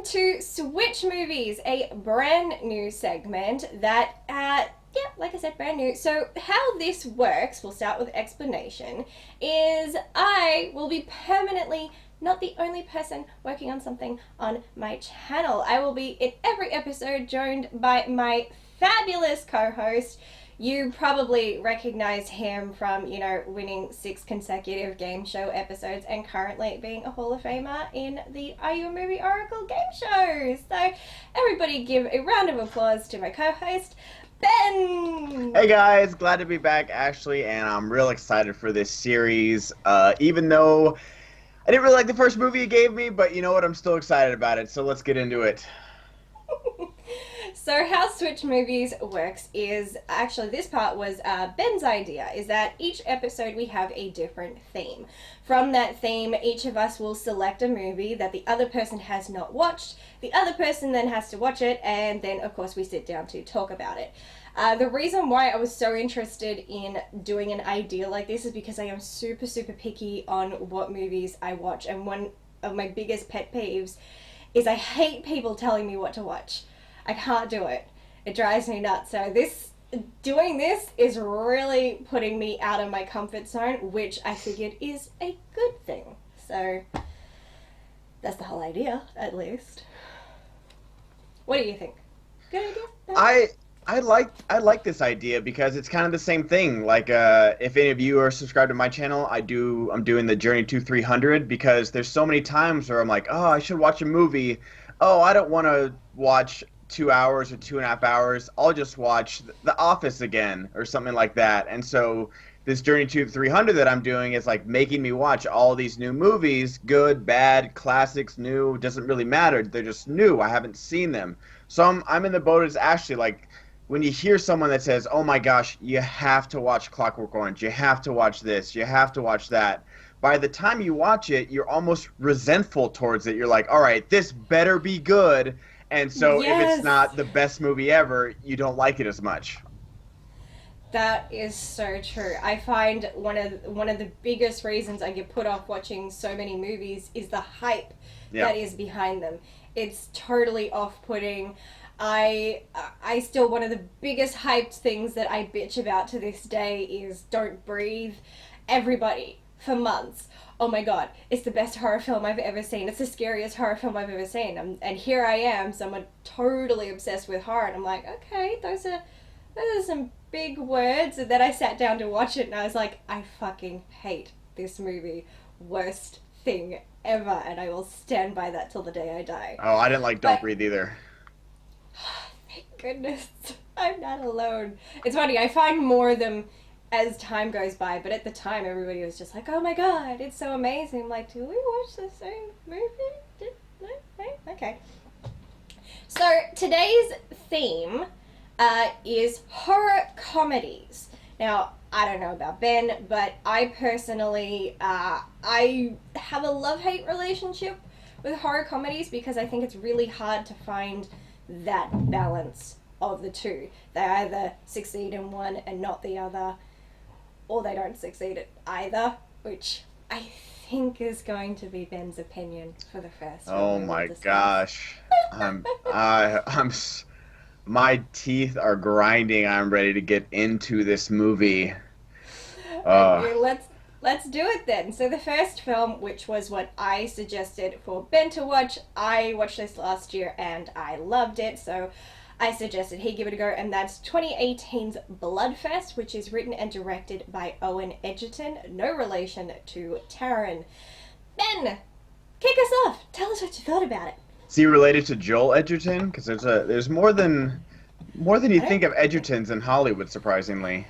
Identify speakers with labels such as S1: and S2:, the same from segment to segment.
S1: to Switch Movies, a brand new segment that, like I said, brand new. So, how this works, we'll start with explanation, is I will be permanently not the only person working on something on my channel. I will be in every episode joined by my fabulous co-host. You probably recognize him from, winning 6 consecutive game show episodes and currently being a Hall of Famer in the Are You a Movie Oracle game shows. So everybody give a round of applause to my co-host, Ben!
S2: Hey guys, glad to be back, Ashley, and I'm real excited for this series. Even though I didn't really like the first movie you gave me, but you know what, I'm still excited about it, so let's get into it.
S1: So how Switch Movies works is, actually this part was Ben's idea, is that each episode we have a different theme. From that theme, each of us will select a movie that the other person has not watched. The other person then has to watch it, and then of course we sit down to talk about it. The reason why I was so interested in doing an idea like this is because I am super, super picky on what movies I watch, and one of my biggest pet peeves is I hate people telling me what to watch. I can't do it. It drives me nuts. So doing this is really putting me out of my comfort zone, which I figured is a good thing. So that's the whole idea, at least. What do you think? Good idea?
S2: I like this idea because it's kind of the same thing. Like, if any of you are subscribed to my channel, I'm doing the Journey to 300 because there's so many times where I'm like, oh, I should watch a movie. Oh, I don't want to watch 2 hours or 2.5 hours. I'll just watch The Office again or something like that. And so this Journey to 300 that I'm doing is like making me watch all these new movies, good, bad, classics, new, doesn't really matter. They're just new. I haven't seen them. So I'm in the boat as Ashley. Like, when you hear someone that says, oh my gosh, you have to watch Clockwork Orange, you have to watch this, you have to watch that, by the time you watch it, you're almost resentful towards it. You're like, all right, this better be good. And so if
S1: Yes.
S2: it's not the best movie ever, you don't like it as much.
S1: That is so true. I find one of the biggest reasons I get put off watching so many movies is the hype that is behind them. It's totally off-putting. I still, one of the biggest hyped things that I bitch about to this day is Don't Breathe. Everybody, for months, oh my god, it's the best horror film I've ever seen. It's the scariest horror film I've ever seen. And here I am, someone totally obsessed with horror, and I'm like, okay, those are some big words. And then I sat down to watch it, and I was like, I fucking hate this movie. Worst thing ever, and I will stand by that till the day I die.
S2: Oh, I didn't like Don't Breathe either.
S1: Thank goodness, I'm not alone. It's funny, I find more of them as time goes by, but at the time everybody was just like, oh my god, it's so amazing. I'm like, do we watch the same movie? Okay. So today's theme is horror comedies. Now, I don't know about Ben, but I personally, I have a love-hate relationship with horror comedies because I think it's really hard to find that balance of the two. They either succeed in one and not the other, or they don't succeed at either, which I think is going to be Ben's opinion for the first one.
S2: Oh my gosh. My teeth are grinding. I'm ready to get into this movie.
S1: Okay, let's do it then. So the first film, which was what I suggested for Ben to watch, I watched this last year and I loved it, so I suggested he give it a go, and that's 2018's Bloodfest, which is written and directed by Owen Edgerton, no relation to Taron. Ben, kick us off. Tell us what you thought about it.
S2: Is he related to Joel Edgerton? Because there's more than you think of Edgertons in Hollywood, surprisingly.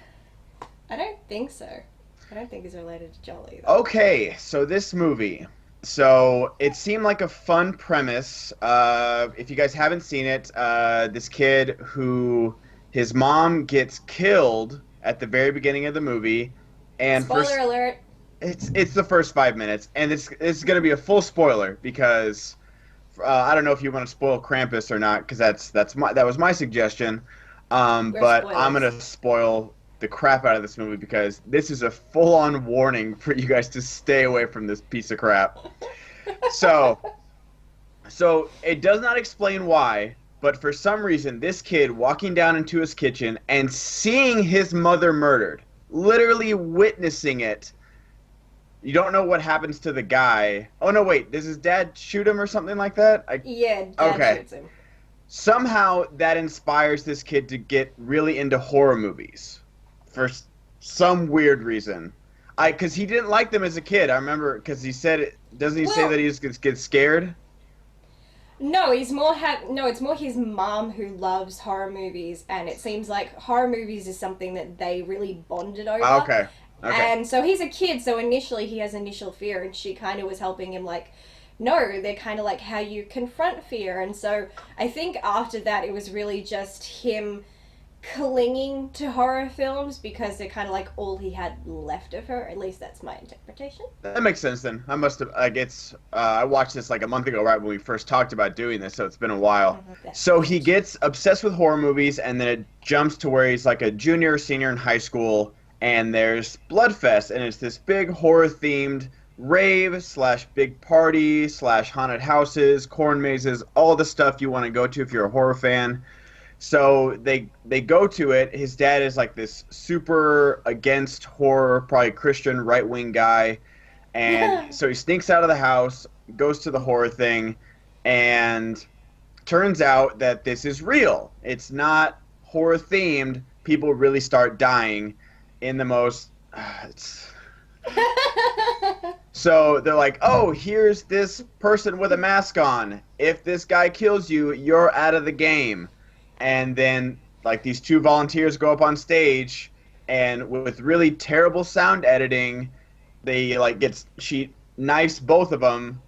S1: I don't think so. I don't think he's related to Joel either.
S2: Okay, so this movie. So it seemed like a fun premise. If you guys haven't seen it, this kid who his mom gets killed at the very beginning of the movie, and
S1: Spoiler alert.
S2: It's the first 5 minutes, and it's gonna be a full spoiler because I don't know if you want to spoil Krampus or not, because that was my suggestion. But
S1: spoilers.
S2: I'm gonna spoil the crap out of this movie because this is a full-on warning for you guys to stay away from this piece of crap. So, So it does not explain why, but for some reason, this kid walking down into his kitchen and seeing his mother murdered, literally witnessing it. You don't know what happens to the guy. Oh no, wait, does his dad shoot him or something like that?
S1: Yeah, Dad
S2: Okay.
S1: shoots him.
S2: Somehow that inspires this kid to get really into horror movies for some weird reason. Because he didn't like them as a kid. I remember because he said, doesn't he say
S1: Well,
S2: that he just gets scared?
S1: no, no, it's more his mom who loves horror movies, and it seems like horror movies is something that they really bonded over.
S2: Okay. Okay.
S1: And so he's a kid, so initially he has initial fear, and she kind of was helping him, like, no, they're kind of like how you confront fear. And so I think after that, it was really just him clinging to horror films because they're kind of like all he had left of her. At least that's my interpretation.
S2: That makes sense then. I must have like it's I watched this like a month ago right when we first talked about doing this, so it's been a while. So he gets obsessed with horror movies and then it jumps to where he's like a junior or senior in high school and there's Bloodfest and it's this big horror themed rave slash big party slash haunted houses, corn mazes, all the stuff you want to go to if you're a horror fan. So they go to it. His dad is like this super against horror, probably Christian right wing guy, and so he sneaks out of the house, goes to the horror thing, and turns out that this is real. It's not horror themed. People really start dying in the most. It's, so they're like, oh, here's this person with a mask on. If this guy kills you, you're out of the game. And then like these two volunteers go up on stage and with really terrible sound editing they like she knifes both of them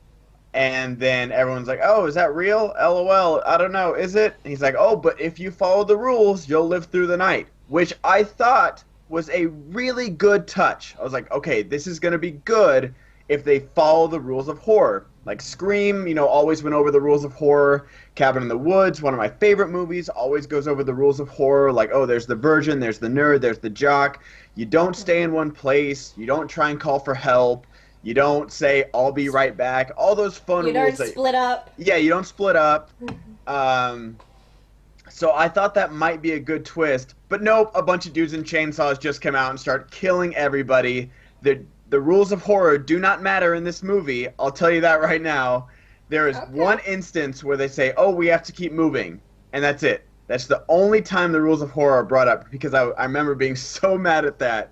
S2: and then everyone's like, oh, is that real? LOL, I don't know, is it? And he's like, oh, but if you follow the rules you'll live through the night, which I thought was a really good touch. I was like, okay, this is going to be good if they follow the rules of horror. Like Scream, always went over the rules of horror. Cabin in the Woods, one of my favorite movies, always goes over the rules of horror. Like, oh, there's the virgin, there's the nerd, there's the jock. You don't stay in one place. You don't try and call for help. You don't say, I'll be right back. All those fun
S1: You
S2: rules.
S1: don't split up.
S2: Yeah, you don't split up. So I thought that might be a good twist. But nope, a bunch of dudes in chainsaws just come out and start killing everybody. The rules of horror do not matter in this movie. I'll tell you that right now. There is one instance where they say, oh, we have to keep moving. And that's it. That's the only time the rules of horror are brought up because I remember being so mad at that.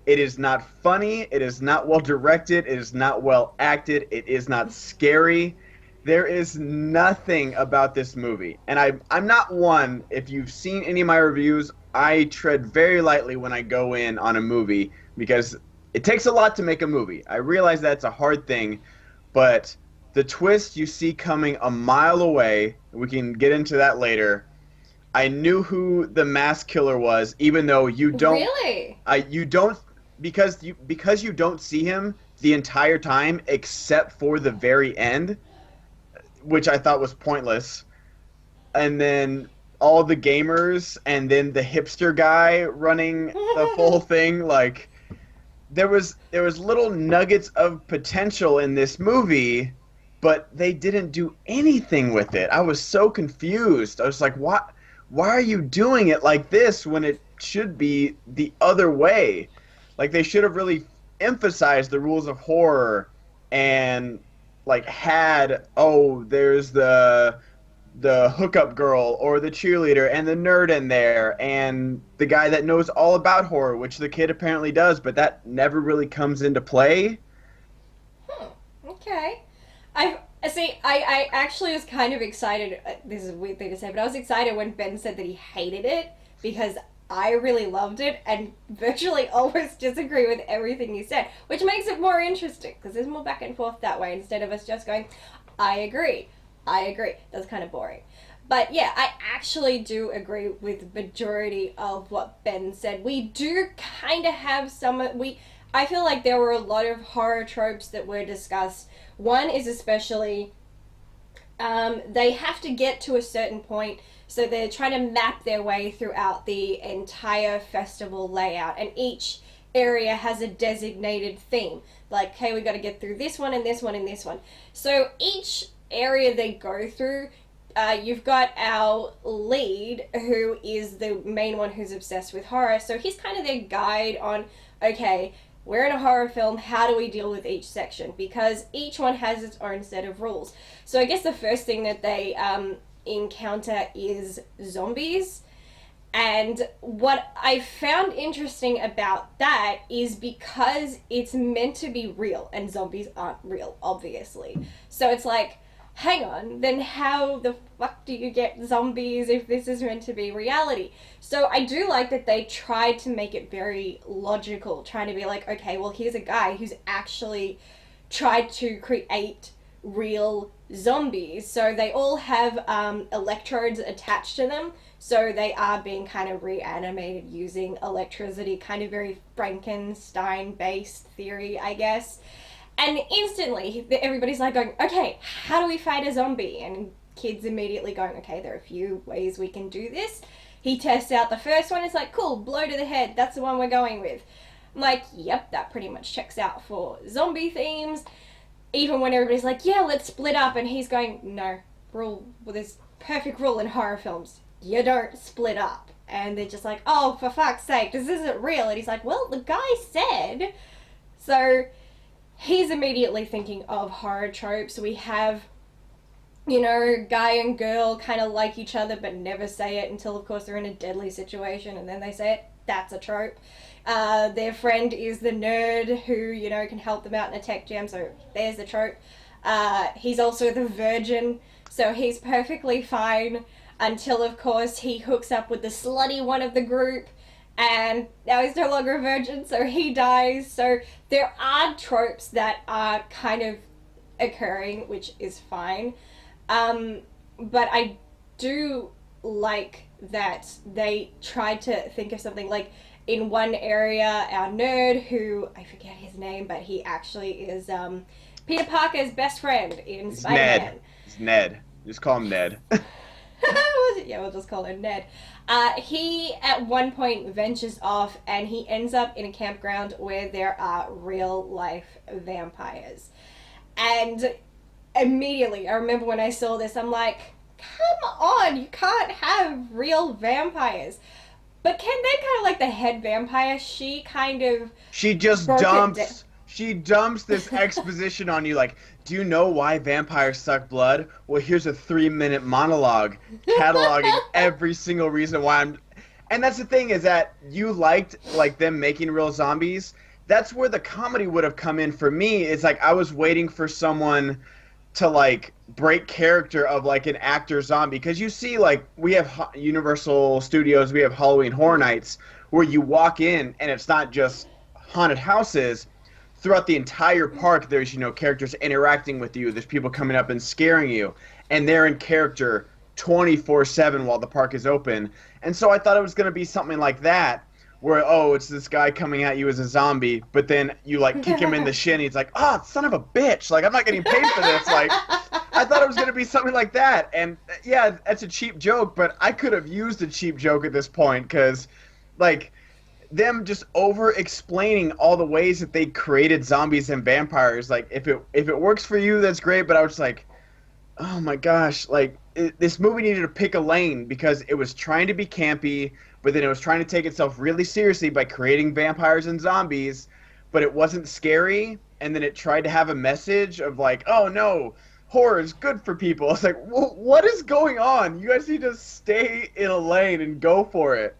S2: It is not funny. It is not well directed. It is not well acted. It is not scary. There is nothing about this movie. And I'm not one, if you've seen any of my reviews, I tread very lightly when I go in on a movie because it takes a lot to make a movie. I realize that's a hard thing, but the twist you see coming a mile away, we can get into that later. I knew who the mask killer was, even though you don't.
S1: Really?
S2: You don't because you don't see him the entire time except for the very end, which I thought was pointless. And then all the gamers, and then the hipster guy running the full thing, like. There was little nuggets of potential in this movie, but they didn't do anything with it. I was so confused. I was like, why are you doing it like this when it should be the other way? Like they should have really emphasized the rules of horror and like there's the hookup girl or the cheerleader and the nerd in there and the guy that knows all about horror, which the kid apparently does, but that never really comes into play.
S1: Okay. I actually was kind of excited. This is a weird thing to say, but I was excited when Ben said that he hated it because I really loved it and virtually always disagree with everything he said, which makes it more interesting because there's more back and forth that way instead of us just going, I agree. That's kind of boring. But yeah, I actually do agree with the majority of what Ben said. We do kind of have I feel like there were a lot of horror tropes that were discussed. One is especially, they have to get to a certain point, so they're trying to map their way throughout the entire festival layout, and each area has a designated theme. Like, hey, we got to get through this one and this one and this one. So each area they go through, you've got our lead, who is the main one who's obsessed with horror. So he's kind of their guide on, okay, we're in a horror film, how do we deal with each section? Because each one has its own set of rules. So I guess the first thing that they encounter is zombies. And what I found interesting about that is because it's meant to be real, and zombies aren't real, obviously. So it's like, hang on, then how the fuck do you get zombies if this is meant to be reality? So I do like that they tried to make it very logical, trying to be like, okay, well, here's a guy who's actually tried to create real zombies. So they all have electrodes attached to them, so they are being kind of reanimated using electricity, kind of very Frankenstein-based theory, I guess. And instantly, everybody's like going, okay, how do we fight a zombie? And kids immediately going, okay, there are a few ways we can do this. He tests out the first one. It's like, cool, blow to the head. That's the one we're going with. I'm like, yep, that pretty much checks out for zombie themes. Even when everybody's like, yeah, let's split up. And he's going, no, rule, well, there's perfect rule in horror films. You don't split up. And they're just like, oh, for fuck's sake, this isn't real. And he's like, well, the guy said. So he's immediately thinking of horror tropes. We have, you know, guy and girl kind of like each other but never say it until, of course, they're in a deadly situation and then they say it. That's a trope. Their friend is the nerd who, you know, can help them out in a tech jam, so there's the trope. He's also the virgin, so he's perfectly fine until, of course, he hooks up with the slutty one of the group, and now he's no longer a virgin, so he dies. So there are tropes that are kind of occurring, which is fine. But I do like that they tried to think of something like, in one area, our nerd, who, I forget his name, but he actually is Peter Parker's best friend in Spider-Man.
S2: It's Ned. Just call him Ned.
S1: Yeah, we'll just call him Ned. He, at one point, ventures off, and he ends up in a campground where there are real-life vampires. And immediately, I remember when I saw this, I'm like, come on, you can't have real vampires. But then kind of like the head vampire, she
S2: just dumps this exposition on you like, do you know why vampires suck blood? Well, here's a 3-minute monologue cataloging every single reason why I'm... And that's the thing, is that you liked like them making real zombies. That's where the comedy would have come in for me. It's like I was waiting for someone to like break character of like an actor zombie, because you see, like, we have Universal Studios, we have Halloween Horror Nights, where you walk in and it's not just haunted houses. Throughout the entire park, there's, you know, characters interacting with you, there's people coming up and scaring you, and they're in character 24/7 while the park is open. And so I thought it was going to be something like that, where, oh, it's this guy coming at you as a zombie, but then you, like, kick him in the shin, he's like, oh, son of a bitch, like, I'm not getting paid for this. Like, I thought it was going to be something like that. And, yeah, that's a cheap joke, but I could have used a cheap joke at this point, because, like, them just over-explaining all the ways that they created zombies and vampires, like, if it works for you, that's great, but I was like, oh my gosh, like, this movie needed to pick a lane, because it was trying to be campy, but then it was trying to take itself really seriously by creating vampires and zombies, but it wasn't scary, and then it tried to have a message of like, oh no, horror is good for people. It's like, what is going on? You guys need to stay in a lane and go for it.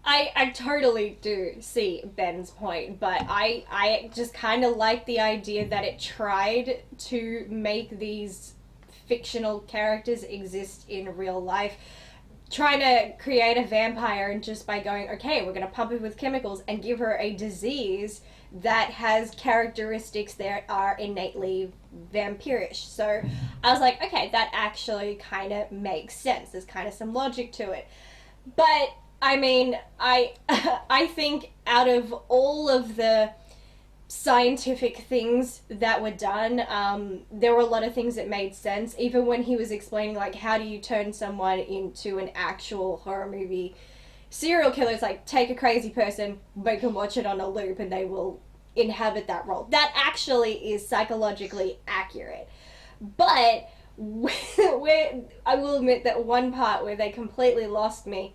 S1: I totally do see Ben's point, but I just kind of like the idea that it tried to make these fictional characters exist in real life. Trying to create a vampire, and just by going, okay, we're going to pump it with chemicals and give her a disease that has characteristics that are innately vampirish. So I was like, okay, that actually kind of makes sense. There's kind of some logic to it. But I mean, I think out of all of the scientific things that were done, there were a lot of things that made sense. Even when he was explaining, like, how do you turn someone into an actual horror movie serial killer, it's like, take a crazy person, make them watch it on a loop, and they will inhabit that role. That actually is psychologically accurate. But where I will admit that one part where they completely lost me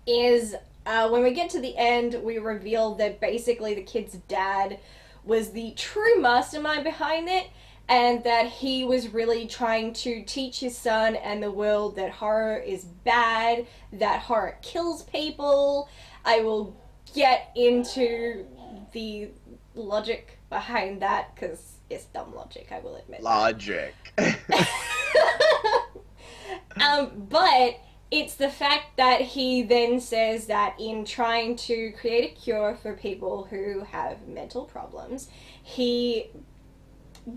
S1: is when we get to the end, we reveal that basically the kid's dad was the true mastermind behind it, and that he was really trying to teach his son and the world that horror is bad, that horror kills people. I will get into the logic behind that because it's dumb logic, I will admit.
S2: Logic.
S1: But it's the fact that he then says that in trying to create a cure for people who have mental problems, he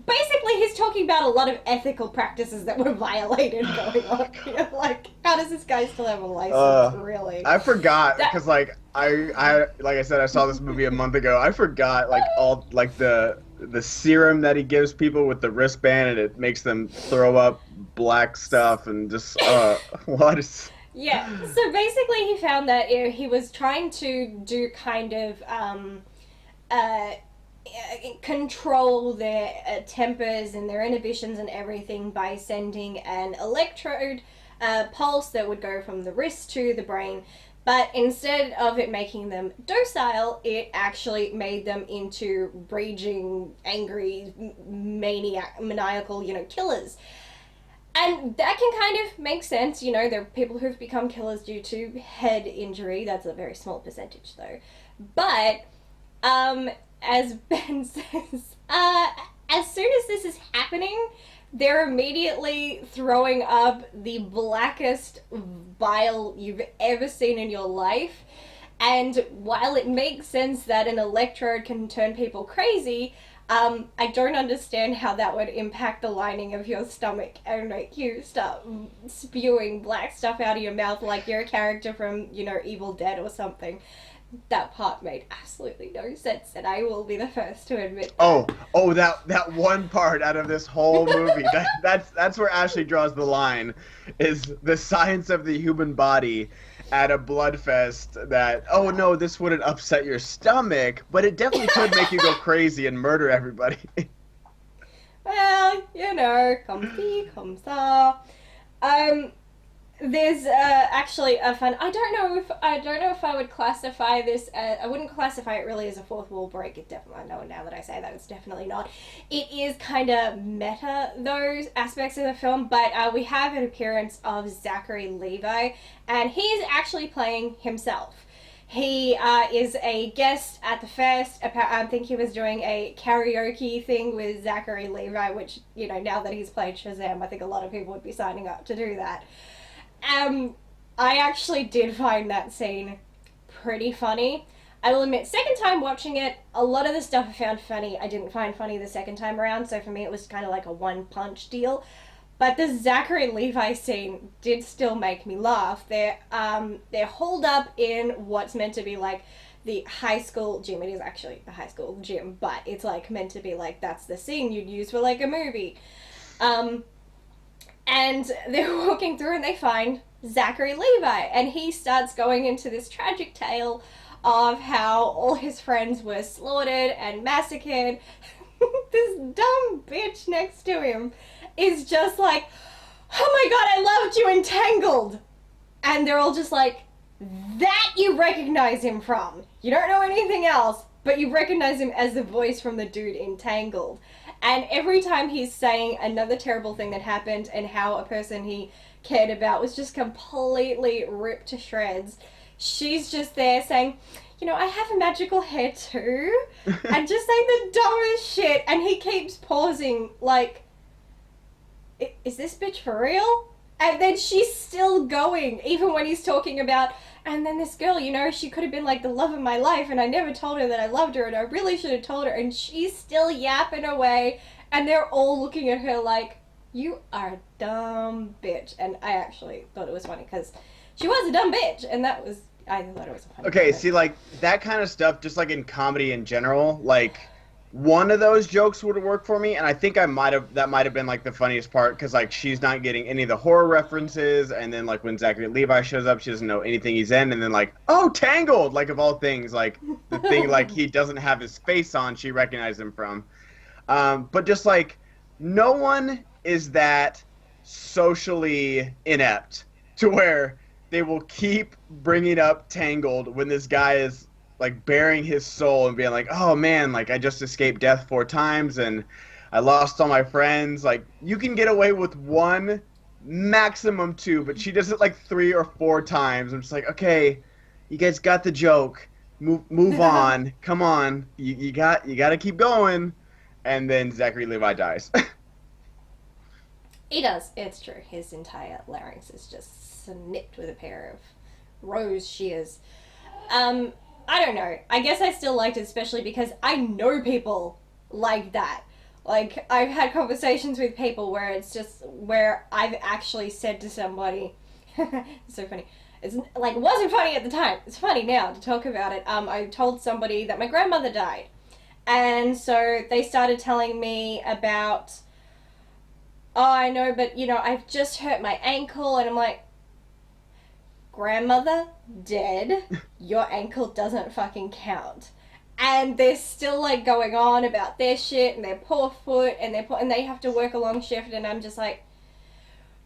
S1: basically he's talking about a lot of ethical practices that were violated going on here. Like, how does this guy still have a license, really?
S2: I forgot because I like I said, I saw this movie a month ago. I forgot like all like the serum that he gives people with the wristband, and it makes them throw up black stuff and just what is.
S1: Yeah, so basically he found that he was trying to do kind of control their tempers and their inhibitions and everything by sending an electrode pulse that would go from the wrist to the brain. But instead of it making them docile, it actually made them into raging, angry, maniacal, killers. And that can kind of make sense, there are people who've become killers due to head injury. That's a very small percentage, though. But, as Ben says, as soon as this is happening, they're immediately throwing up the blackest bile you've ever seen in your life. And while it makes sense that an electrode can turn people crazy, I don't understand how that would impact the lining of your stomach and make you start spewing black stuff out of your mouth like you're a character from, Evil Dead or something. That part made absolutely no sense, and I will be the first to admit that.
S2: Oh, that one part out of this whole movie, that's where Ashley draws the line, is the science of the human body at a blood fest that, oh no, this wouldn't upset your stomach, but it definitely could make you go crazy and murder everybody.
S1: Well, comme ci, comme ça. There's actually a fun. I don't know if I would classify this. I wouldn't classify it really as a fourth wall break. It definitely. I know now that I say that, it's definitely not. It is kind of meta, those aspects of the film. But we have an appearance of Zachary Levi, and he's actually playing himself. He is a guest at the fest. I think he was doing a karaoke thing with Zachary Levi, which, now that he's played Shazam, I think a lot of people would be signing up to do that. I actually did find that scene pretty funny. I will admit, second time watching it, a lot of the stuff I found funny, I didn't find funny the second time around, so for me it was kind of like a one-punch deal. But the Zachary Levi scene did still make me laugh. They're holed up in what's meant to be like the high school gym. It is actually the high school gym, but it's like meant to be like that's the scene you'd use for like a movie. And they're walking through and they find Zachary Levi, and he starts going into this tragic tale of how all his friends were slaughtered and massacred. This dumb bitch next to him is just like, oh my god, I loved you in Tangled. And they're all just like, that you recognize him from. You don't know anything else, but you recognize him as the voice from the dude in Tangled. And every time he's saying another terrible thing that happened and how a person he cared about was just completely ripped to shreds, she's just there saying, I have a magical hair too. And just saying the dumbest shit. And he keeps pausing like, is this bitch for real? And then she's still going, even when he's talking about, and then this girl, she could have been like the love of my life, and I never told her that I loved her, and I really should have told her, and she's still yapping away, and they're all looking at her like, you are a dumb bitch. And I actually thought it was funny, because she was a dumb bitch, and I thought it was a funny
S2: Okay,
S1: comment.
S2: see, like, that kind of stuff, just like in comedy in general, like, one of those jokes would work for me, and I think that might have been like the funniest part, because like she's not getting any of the horror references, and then like when Zachary Levi shows up, she doesn't know anything he's in, and then like, oh, Tangled, like of all things, like the thing like he doesn't have his face on, she recognized him from. But just like no one is that socially inept to where they will keep bringing up Tangled when this guy is like bearing his soul and being like, "Oh man, like I just escaped death 4 times and I lost all my friends." Like you can get away with one, maximum two, but she does it like 3 or 4 times. I'm just like, okay, you guys got the joke. Move on. Come on. You got to keep going. And then Zachary Levi dies.
S1: He does. It's true. His entire larynx is just snipped with a pair of rose shears. Um, I don't know. I guess I still liked it, especially because I know people like that. Like, I've had conversations with people where it's just, where I've actually said to somebody, it's so funny. It's like, it wasn't funny at the time. It's funny now to talk about it. I told somebody that my grandmother died. And so they started telling me about, oh, I know, but you know, I've just hurt my ankle. And I'm like, grandmother dead, your ankle doesn't fucking count. And they're still like going on about their shit and their poor foot and and they have to work a long shift, and I'm just like,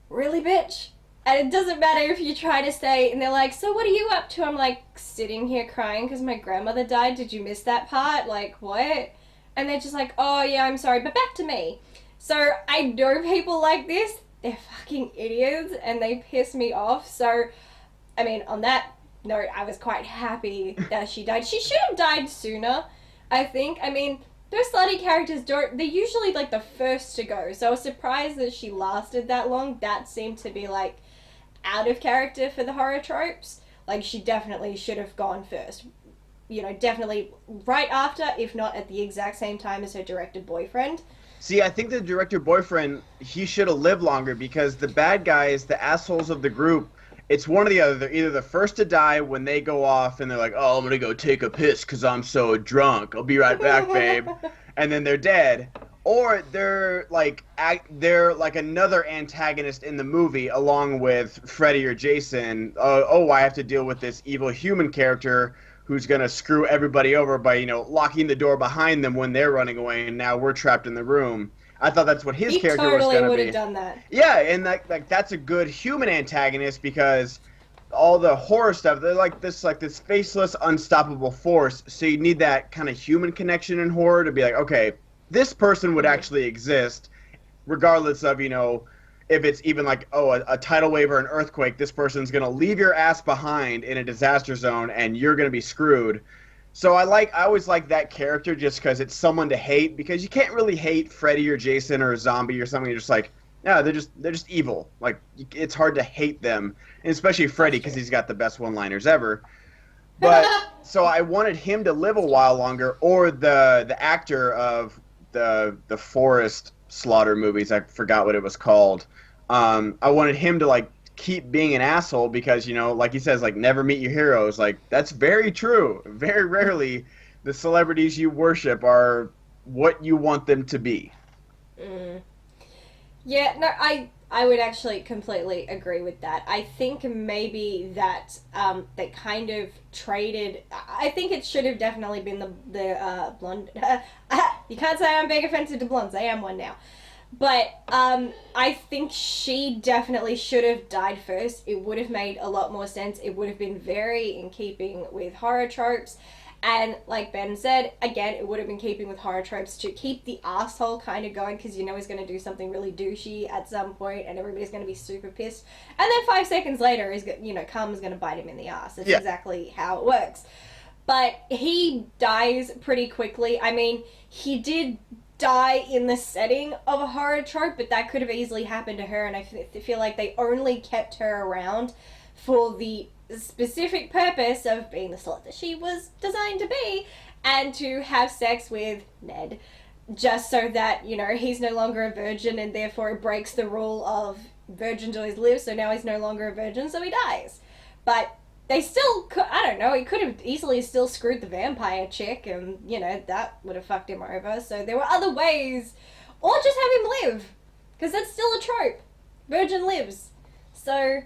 S1: really, bitch? And it doesn't matter if you try to say, and they're like, so what are you up to? I'm like, sitting here crying because my grandmother died. Did you miss that part? Like, what? And they're just like, oh yeah, I'm sorry, but back to me. So I know people like this. They're fucking idiots and they piss me off. So I mean, on that note, I was quite happy that she died. She should have died sooner, I think. I mean, those slutty characters they're usually like the first to go. So I was surprised that she lasted that long. That seemed to be like out of character for the horror tropes. Like, she definitely should have gone first. You know, definitely right after, if not at the exact same time as her director boyfriend.
S2: See, I think the director boyfriend, he should have lived longer because the bad guys, the assholes of the group, it's one or the other. They're either the first to die when they go off and they're like, "Oh, I'm gonna go take a piss because I'm so drunk. I'll be right back, babe," and then they're dead. Or they're like another antagonist in the movie, along with Freddy or Jason. Oh, I have to deal with this evil human character who's gonna screw everybody over by locking the door behind them when they're running away, and now we're trapped in the room. I thought that's what his
S1: He
S2: character was
S1: totally
S2: gonna
S1: would
S2: be.
S1: have done that.
S2: Yeah, and that's a good human antagonist because all the horror stuff, they're like this faceless, unstoppable force. So you need that kind of human connection in horror to be like, okay, this person would actually exist, regardless of if it's even like, oh, a tidal wave or an earthquake. This person's gonna leave your ass behind in a disaster zone, and you're gonna be screwed. So I always like that character just because it's someone to hate, because you can't really hate Freddy or Jason or a zombie or something. You're just like, no, they're just evil. Like, it's hard to hate them, and especially Freddy because he's got the best one-liners ever. But so I wanted him to live a while longer, or the actor of the forest slaughter movies. I forgot what it was called. I wanted him to like keep being an asshole because like he says, like, never meet your heroes. Like, that's very true. Very rarely the celebrities you worship are what you want them to be.
S1: Mm. Yeah, no, I would actually completely agree with that. I think maybe that they kind of traded. I think it should have definitely been the blonde. You can't say I'm being offensive to blondes. I am one now. But I think she definitely should have died first. It would have made a lot more sense. It would have been very in keeping with horror tropes. And like Ben said, again, it would have been keeping with horror tropes to keep the asshole kind of going, because he's going to do something really douchey at some point and everybody's going to be super pissed. And then 5 seconds later, karma's going to bite him in the ass. That's exactly how it works. But he dies pretty quickly. I mean, he did die in the setting of a horror trope, but that could have easily happened to her, and I feel like they only kept her around for the specific purpose of being the slut that she was designed to be, and to have sex with Ned, just so that, he's no longer a virgin, and therefore it breaks the rule of virgins always live, so now he's no longer a virgin, so he dies. But they still could, I don't know, he could have easily still screwed the vampire chick, and, that would have fucked him over. So there were other ways. Or just have him live, because that's still a trope. Virgin lives. So,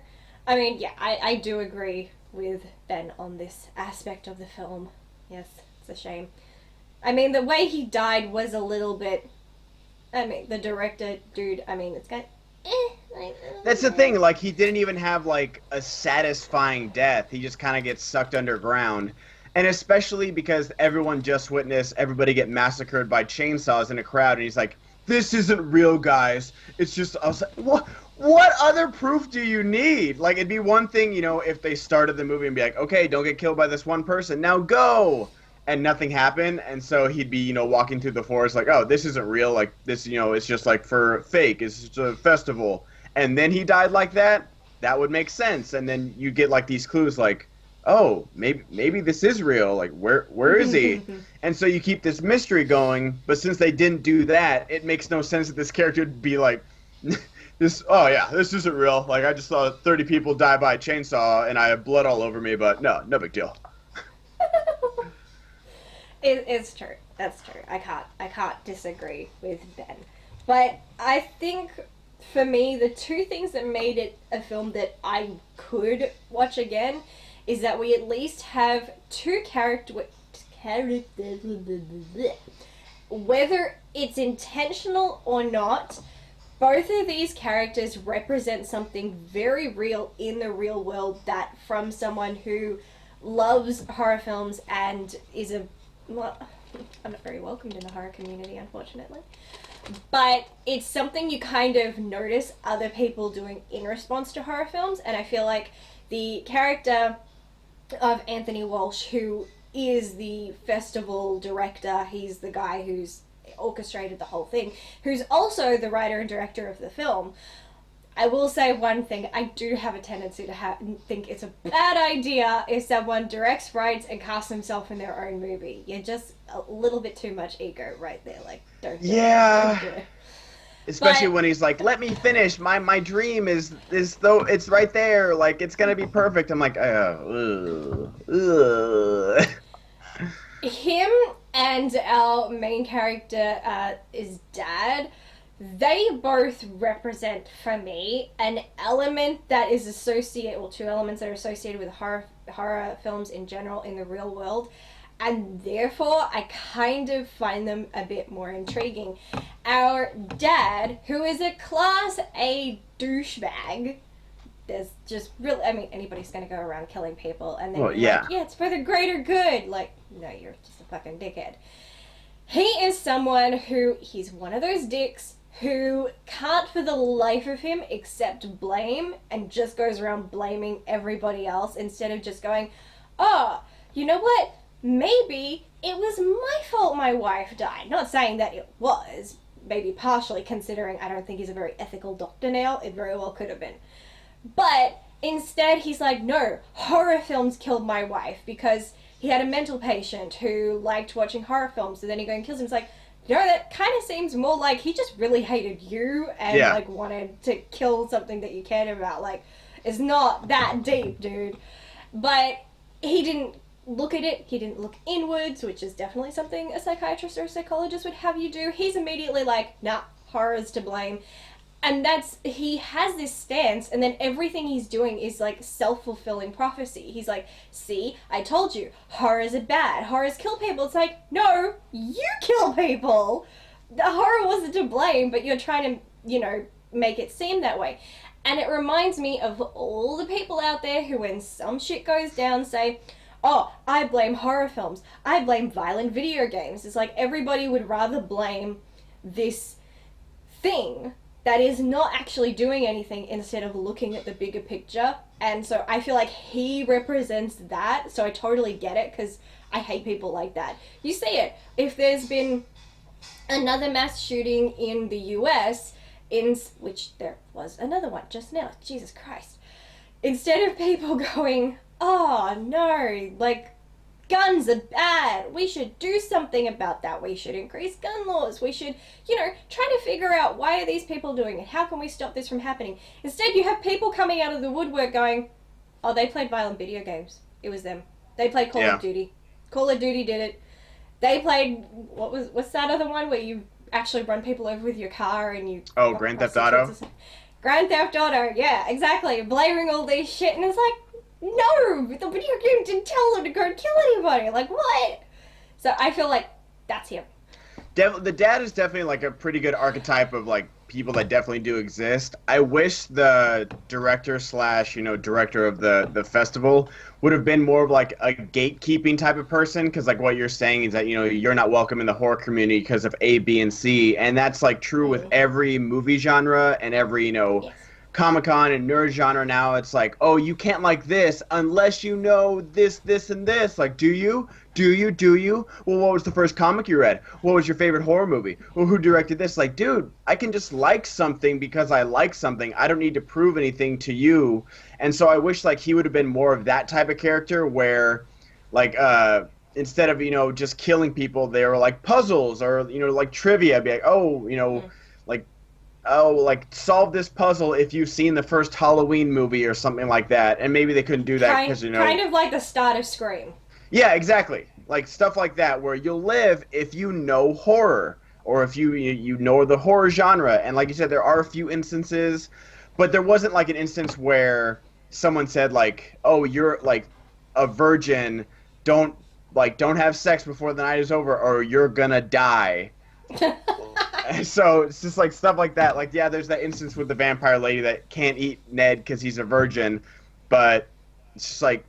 S1: I mean, yeah, I do agree with Ben on this aspect of the film. Yes, it's a shame. I mean, the way he died was a little bit I mean, the director, dude, I mean, it's got,
S2: That's the thing. Like he didn't even have like a satisfying death. He just kind of gets sucked underground, and especially because everyone just witnessed everybody get massacred by chainsaws in a crowd, and he's like, "This isn't real, guys. It's just us." What? What other proof do you need? Like it'd be one thing, if they started the movie and be like, "Okay, don't get killed by this one person. Now go." And nothing happened, and so he'd be, walking through the forest like, "Oh, this isn't real. Like this, it's just like for fake. It's just a festival." And then he died like that. That would make sense. And then you get like these clues, like, "Oh, maybe this is real. Like, where is he?" And so you keep this mystery going. But since they didn't do that, it makes no sense that this character would be like, "This, oh yeah, this isn't real. Like, I just saw 30 people die by a chainsaw, and I have blood all over me. But no big deal."
S1: It's true. That's true. I can't disagree with Ben. But I think for me, the two things that made it a film that I could watch again is that we at least have two characters. Whether it's intentional or not, both of these characters represent something very real in the real world that from someone who loves horror films and is a well, I'm not very welcomed in the horror community, unfortunately. But it's something you kind of notice other people doing in response to horror films, and I feel like the character of Anthony Walsh, who is the festival director, he's the guy who's orchestrated the whole thing, who's also the writer and director of the film. I will say one thing. I do have a tendency to think it's a bad idea if someone directs, writes, and casts himself in their own movie. You're just a little bit too much ego right there. Like, don't do
S2: Yeah.
S1: it. Don't do it.
S2: Especially when he's like, "Let me finish. My dream is though it's right there. Like it's gonna be perfect." I'm like, ugh.
S1: Him and our main character, is Dad. They both represent for me an element that is associated, well, two elements that are associated with horror films in general in the real world, and therefore I kind of find them a bit more intriguing. Our dad, who is a class A douchebag, there's just really, I mean, anybody's gonna go around killing people and then be like, yeah, it's for the greater good. Like, no, you're just a fucking dickhead. He is someone who, he's one of those dicks who can't for the life of him accept blame and just goes around blaming everybody else instead of just going, "Oh, you know what? Maybe it was my fault my wife died." Not saying that it was, maybe partially, considering I don't think he's a very ethical doctor now. It very well could have been. But instead he's like, "No, horror films killed my wife," because he had a mental patient who liked watching horror films, and then he goes and kills him. It's like, that kind of seems more like he just really hated you and like wanted to kill something that you cared about. Like, it's not that deep, dude. But he didn't look at it. He didn't look inwards, which is definitely something a psychiatrist or a psychologist would have you do. He's immediately like, "Nah, horror's to blame." And he has this stance, and then everything he's doing is like self-fulfilling prophecy. He's like, "See, I told you, horrors are bad, horrors kill people." It's like, no, you kill people. The horror wasn't to blame, but you're trying to, make it seem that way. And it reminds me of all the people out there who, when some shit goes down, say, "Oh, I blame horror films, I blame violent video games." It's like everybody would rather blame this thing that is not actually doing anything instead of looking at the bigger picture. And so I feel like he represents that, so I totally get it, because I hate people like that. You see it. If there's been another mass shooting in the US, which there was another one just now, Jesus Christ, instead of people going, "Oh no, like, guns are bad, we should do something about that, we should increase gun laws, we should, try to figure out why are these people doing it, how can we stop this from happening," instead you have people coming out of the woodwork going, "Oh, they played violent video games, it was them, they played Call of Duty, Call of Duty did it, they played, what's that other one where you actually run people over with your car and you..."
S2: Oh, Grand Theft Auto?
S1: Grand Theft Auto, yeah, exactly, blaming all this shit, and it's like, no, the video game didn't tell them to go kill anybody. Like, what? So I feel like that's him.
S2: The dad is definitely like a pretty good archetype of like people that definitely do exist. I wish the director slash director of the festival would have been more of like a gatekeeping type of person, because like what you're saying is that you're not welcome in the horror community because of A, B, and C, and that's like true with
S1: Mm.
S2: every movie genre and every
S1: Yes.
S2: Comic-Con and nerd genre now. It's like, oh, you can't like this unless you know this, this, and this. Like, do you? Do you? Do you? Well, what was the first comic you read? What was your favorite horror movie? Well, who directed this? Like, dude, I can just like something because I like something. I don't need to prove anything to you. And so I wish like he would have been more of that type of character where, like, instead of just killing people, they were like puzzles or like trivia. Be like, oh,
S1: Mm.
S2: like like solve this puzzle if you've seen the first Halloween movie or something like that. And maybe they couldn't do that because
S1: Kind of like the start of Scream.
S2: yeah, exactly, like stuff like that where you'll live if you know horror, or if you know the horror genre. And like you said, there are a few instances, but there wasn't like an instance where someone said like, oh, you're like a virgin, don't don't have sex before the night is over or you're gonna die. So it's just like stuff like that. Like, yeah, there's that instance with the vampire lady that can't eat Ned because he's a virgin, but it's just like,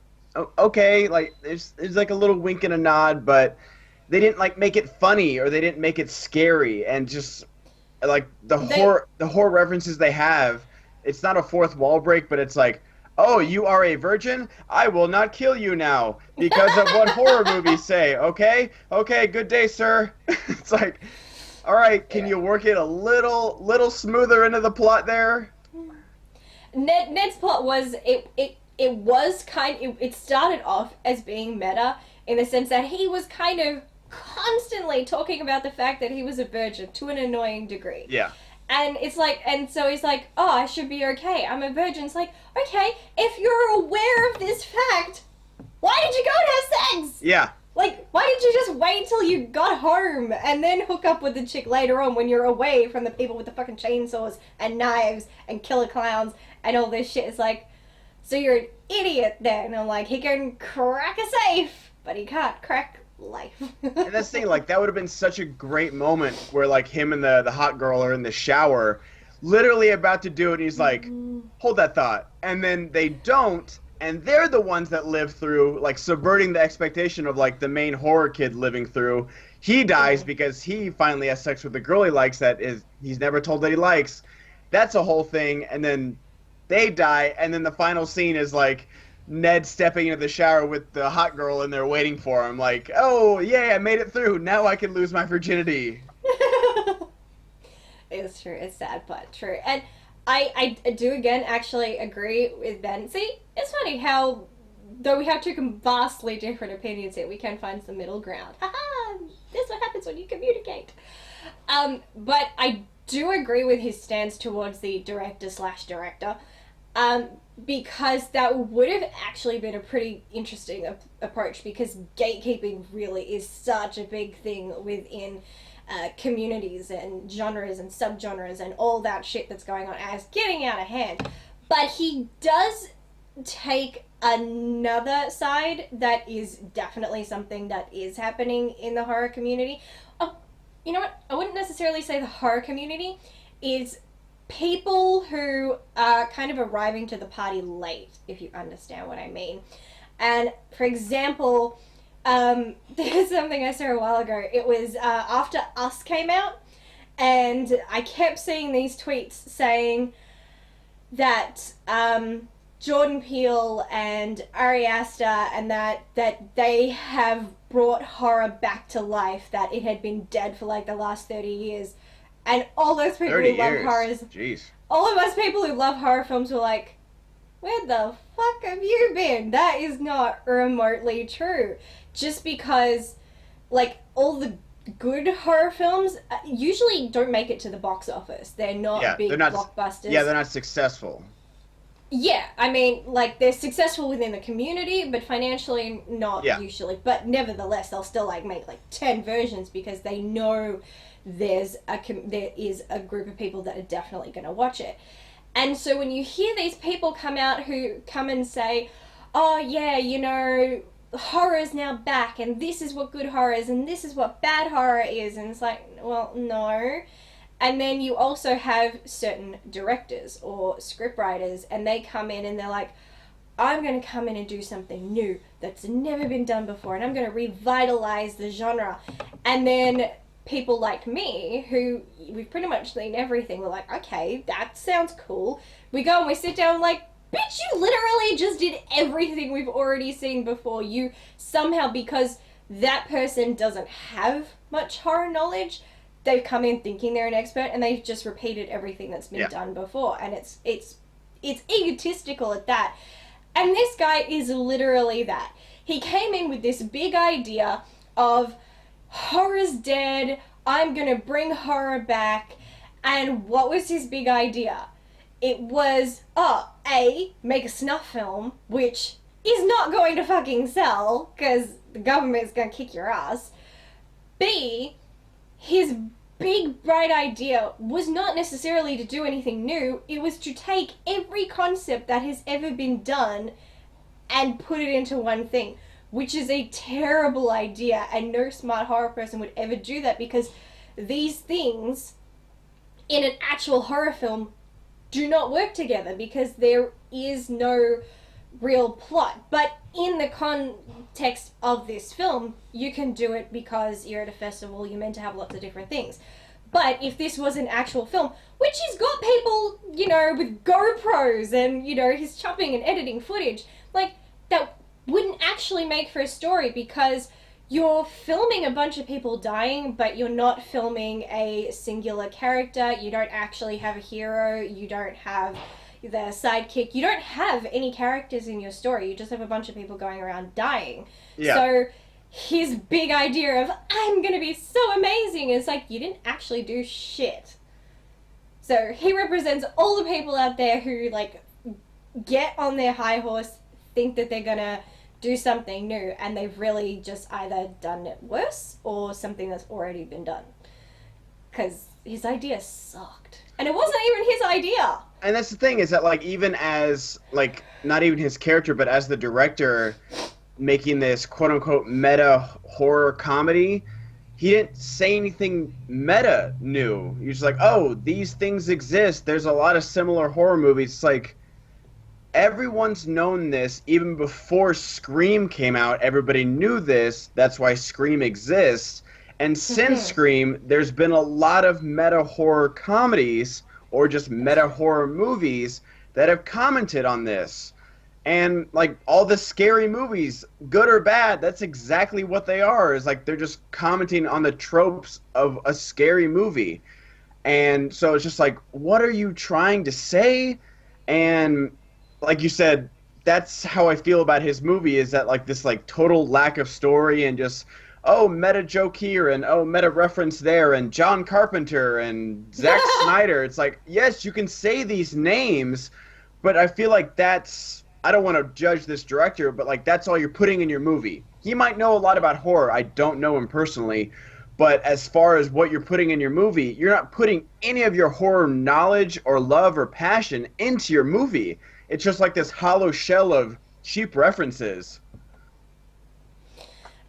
S2: okay, like there's like a little wink and a nod, but they didn't like make it funny or they didn't make it scary. And just like
S1: They
S2: the horror references they have, it's not a fourth wall break, but it's like, oh, you are a virgin? I will not kill you now because of what horror movies say. Okay, good day, sir. It's like, all right, can
S1: yeah.
S2: you work it a little smoother into the plot there?
S1: Ned's plot was it was it started off as being meta in the sense that he was kind of constantly talking about the fact that he was a virgin to an annoying degree.
S2: Yeah.
S1: And it's like, and so he's like, oh, I should be okay. I'm a virgin. It's like, okay, if you're aware of this fact, why did you go and have sex?
S2: Yeah.
S1: Like, why didn't you just wait till you got home and then hook up with the chick later on when you're away from the people with the fucking chainsaws and knives and killer clowns and all this shit? It's like, so you're an idiot then. And I'm like, he can crack a safe, but he can't crack life.
S2: And that's the thing, like that would have been such a great moment where like him and the hot girl are in the shower, literally about to do it, and he's like, hold that thought. And then they don't, and they're the ones that live through, like subverting the expectation of like the main horror kid living through. He dies because he finally has sex with the girl he likes that is he's never told that he likes. That's a whole thing. And then they die, and then the final scene is like Ned stepping into the shower with the hot girl and they're waiting for him. Like, oh, yeah, I made it through. Now I can lose my virginity.
S1: It's true. It's sad, but true. And I do again actually agree with Ben. See, it's funny how, though we have two vastly different opinions here, we can find some middle ground. Haha! That's what happens when you communicate. But I do agree with his stance towards the director/director. Because that would have actually been a pretty interesting approach, because gatekeeping really is such a big thing within communities and genres and subgenres and all that shit that's going on, and it's getting out of hand. But he does take another side that is definitely something that is happening in the horror community. Oh, you know what? I wouldn't necessarily say the horror community is people who are kind of arriving to the party late, if you understand what I mean. And for example, there's something I saw a while ago. It was after Us came out, and I kept seeing these tweets saying that Jordan Peele and Ari Aster and that they have brought horror back to life, that it had been dead for like the last 30 years. And all those people who love horrors,
S2: Jeez.
S1: all of us people who love horror films were like, where the fuck have you been? That is not remotely true. Just because, like, all the good horror films usually don't make it to the box office. They're not big blockbusters.
S2: Yeah, they're not successful.
S1: Yeah, I mean, like, they're successful within the community, but financially not usually. But nevertheless, they'll still, like, make, like, 10 versions because they know there is a group of people that are definitely going to watch it. And so when you hear these people come out who come and say, oh yeah, you know, horror is now back, and this is what good horror is, and this is what bad horror is, and it's like, well, no. And then you also have certain directors or scriptwriters, and they come in and they're like, I'm going to come in and do something new that's never been done before, and I'm going to revitalize the genre. And then people like me, who we've pretty much seen everything, we're like, okay, that sounds cool. We go and we sit down like, bitch, you literally just did everything we've already seen before. You somehow, because that person doesn't have much horror knowledge, they've come in thinking they're an expert, and they've just repeated everything that's been done before. And it's egotistical at that. And this guy is literally that. He came in with this big idea of horror's dead, I'm gonna bring horror back. And what was his big idea? It was, make a snuff film, which is not going to fucking sell, because the government's gonna kick your ass. B, his big bright idea was not necessarily to do anything new, it was to take every concept that has ever been done and put it into one thing, which is a terrible idea, and no smart horror person would ever do that, because these things in an actual horror film do not work together, because there is no real plot. But in the context of this film, you can do it because you're at a festival, you're meant to have lots of different things. But if this was an actual film, which he's got people, you know, with GoPros and, you know, he's chopping and editing footage, like, that wouldn't actually make for a story, because you're filming a bunch of people dying, but you're not filming a singular character. You don't actually have a hero. You don't have the sidekick. You don't have any characters in your story. You just have a bunch of people going around dying. Yeah. So his big idea of, I'm going to be so amazing, is like, you didn't actually do shit. So he represents all the people out there who, like, get on their high horse, think that they're going to do something new, and they've really just either done it worse or something that's already been done. Because his idea sucked. And it wasn't even his idea.
S2: And that's the thing, is that, like, even as, like, not even his character, but as the director making this quote-unquote meta horror comedy, he didn't say anything meta new. He was like, oh, these things exist. There's a lot of similar horror movies. It's like, everyone's known this. Even before Scream came out, everybody knew this. That's why Scream exists. And since Scream, there's been a lot of meta horror comedies or just meta horror movies that have commented on this. And, like, all the scary movies, good or bad, that's exactly what they are. Is like, they're just commenting on the tropes of a scary movie. And so it's just like, what are you trying to say? And like you said, that's how I feel about his movie, is that, like, this, like, total lack of story and just, oh, meta joke here and, oh, meta reference there and John Carpenter and Zack Snyder. It's like, yes, you can say these names, but I feel like that's, I don't want to judge this director, but, like, that's all you're putting in your movie. He might know a lot about horror. I don't know him personally. But as far as what you're putting in your movie, you're not putting any of your horror knowledge or love or passion into your movie. It's just like this hollow shell of cheap references.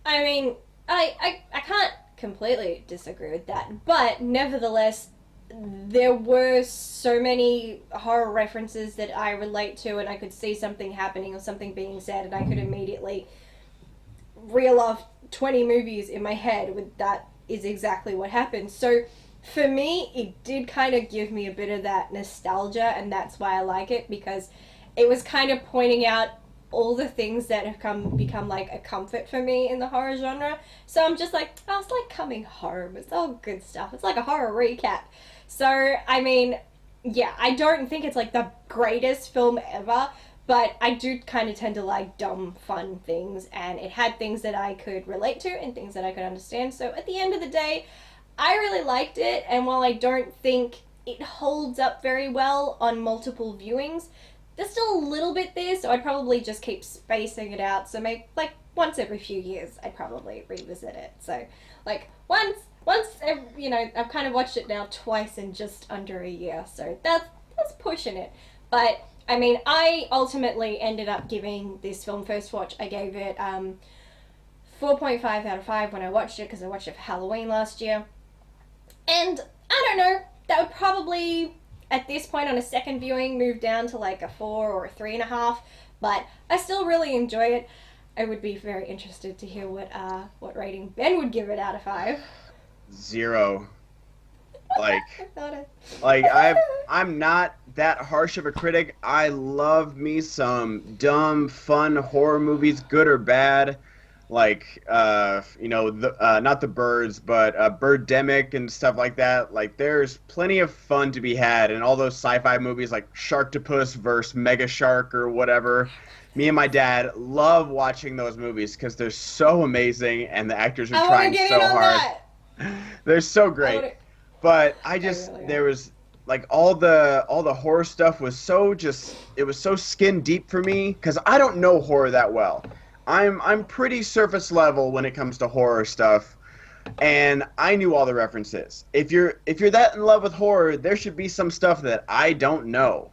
S1: I mean, I can't completely disagree with that. But nevertheless, there were so many horror references that I relate to, and I could see something happening or something being said, and I could immediately reel off 20 movies in my head with that is exactly what happened. So for me, it did kind of give me a bit of that nostalgia, and that's why I like it, because it was kind of pointing out all the things that have become like a comfort for me in the horror genre. So I'm just like, oh, it's like coming home. It's all good stuff. It's like a horror recap. So, I mean, yeah, I don't think it's like the greatest film ever, but I do kind of tend to like dumb, fun things, and it had things that I could relate to and things that I could understand. So at the end of the day, I really liked it, and while I don't think it holds up very well on multiple viewings, there's still a little bit there, so I'd probably just keep spacing it out. So maybe like once every few years, I'd probably revisit it. So like once every, you know, I've kind of watched it now twice in just under a year, so that's pushing it. But I mean, I ultimately ended up giving this film first watch. I gave it 4.5 out of 5 when I watched it because I watched it for Halloween last year. And I don't know, that would probably, at this point on a second viewing, move down to like a 4 or a 3.5. But I still really enjoy it. I would be very interested to hear what rating Ben would give it out of 5.
S2: 0. Like,
S1: I thought it.
S2: I'm not that harsh of a critic. I love me some dumb, fun horror movies, good or bad. Like, not The Birds, but Birdemic and stuff like that. Like, there's plenty of fun to be had in all those sci-fi movies like Sharktopus versus Mega Shark or whatever. Me and my dad love watching those movies because they're so amazing and the actors are trying so hard.
S1: That.
S2: They're so great. But there was like all the horror stuff was it was so skin deep for me because I don't know horror that well. I'm pretty surface level when it comes to horror stuff, and I knew all the references. If you're that in love with horror, there should be some stuff that I don't know.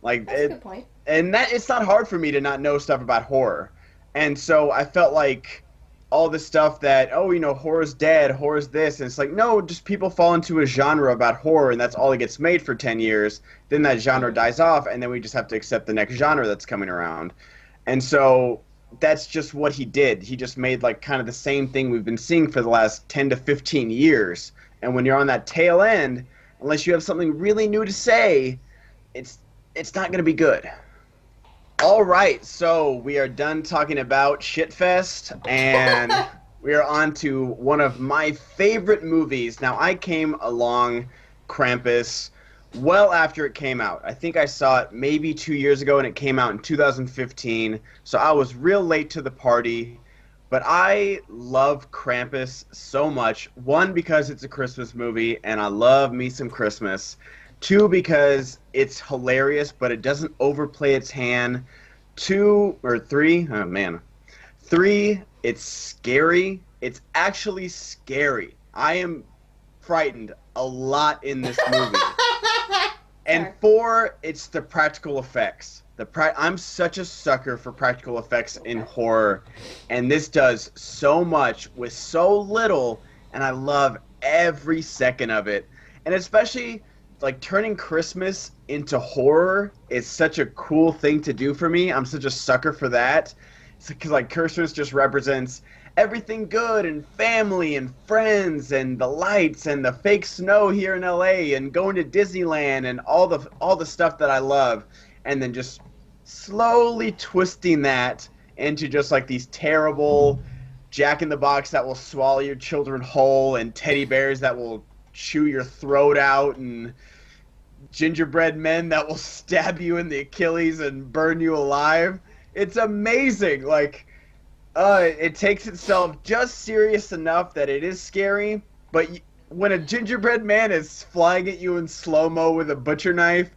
S2: Like
S1: That's a good point.
S2: And that it's not hard for me to not know stuff about horror. And so I felt like all the stuff that, horror's dead, horror's this, and it's like, no, just people fall into a genre about horror and that's all that gets made for 10 years. Then that genre dies off and then we just have to accept the next genre that's coming around. And so that's just what he did. He just made like kind of the same thing we've been seeing for the last 10 to 15 years. And when you're on that tail end, unless you have something really new to say, it's not going to be good. All right, so we are done talking about Shitfest, and we are on to one of my favorite movies. Now, I came along Krampus well after it came out. I think I saw it maybe 2 years ago, and it came out in 2015, so I was real late to the party. But I love Krampus so much. 1, because it's a Christmas movie, and I love me some Christmas. 2, because it's hilarious, but it doesn't overplay its hand. 2 or 3, oh man. 3, it's scary. It's actually scary. I am frightened a lot in this movie. And 4, it's the practical effects. I'm such a sucker for practical effects in horror, and this does so much with so little, and I love every second of it. And especially like turning Christmas into horror is such a cool thing to do for me. I'm such a sucker for that. Because like Christmas just represents everything good and family and friends and the lights and the fake snow here in LA and going to Disneyland and all the stuff that I love, and then just slowly twisting that into just like these terrible Jack in the Box that will swallow your children whole and teddy bears that will chew your throat out and gingerbread men that will stab you in the Achilles and burn you alive. It's amazing. Like, it takes itself just serious enough that it is scary, but when a gingerbread man is flying at you in slow-mo with a butcher knife,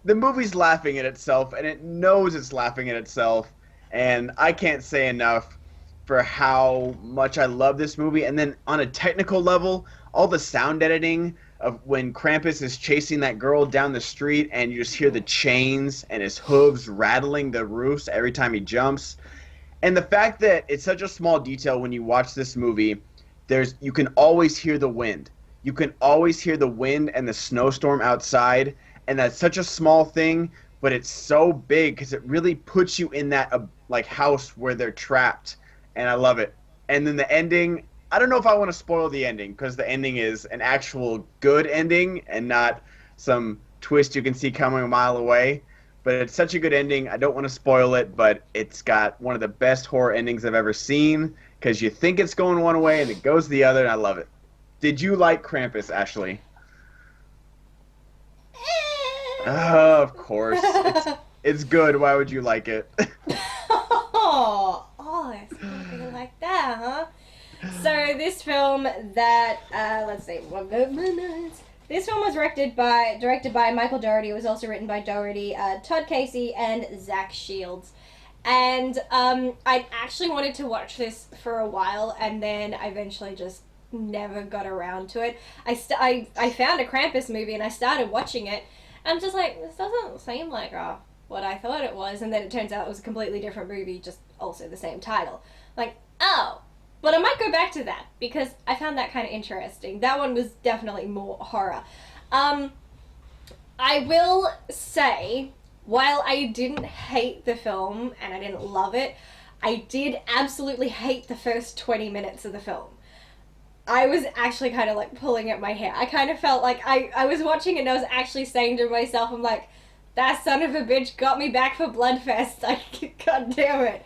S2: the movie's laughing at itself, and it knows it's laughing at itself, and I can't say enough for how much I love this movie. And then on a technical level, all the sound editing of when Krampus is chasing that girl down the street and you just hear the chains and his hooves rattling the roofs every time he jumps. And the fact that it's such a small detail when you watch this movie, you can always hear the wind. You can always hear the wind and the snowstorm outside, and that's such a small thing, but it's so big because it really puts you in that like house where they're trapped, and I love it. And then the ending, I don't know if I want to spoil the ending because the ending is an actual good ending and not some twist you can see coming a mile away. But it's such a good ending. I don't want to spoil it, but it's got one of the best horror endings I've ever seen because you think it's going one way and it goes the other, and I love it. Did you like Krampus, Ashley? Oh, of course. It's good. Why would you like it?
S1: It's something like that, huh? So this film that, let's see, 1 minute. This film was directed by Michael Dougherty. It was also written by Dougherty, Todd Casey, and Zach Shields. And I actually wanted to watch this for a while, and then I eventually just never got around to it. I found a Krampus movie, and I started watching it. I'm just like, this doesn't seem like a what I thought it was, and then it turns out it was a completely different movie, just also the same title. Like, oh. But I might go back to that, because I found that kind of interesting. That one was definitely more horror. I will say, while I didn't hate the film, and I didn't love it, I did absolutely hate the first 20 minutes of the film. I was actually kind of like pulling at my hair. I kind of felt like I was watching and I was actually saying to myself, I'm like, that son of a bitch got me back for Bloodfest. Like, god damn it.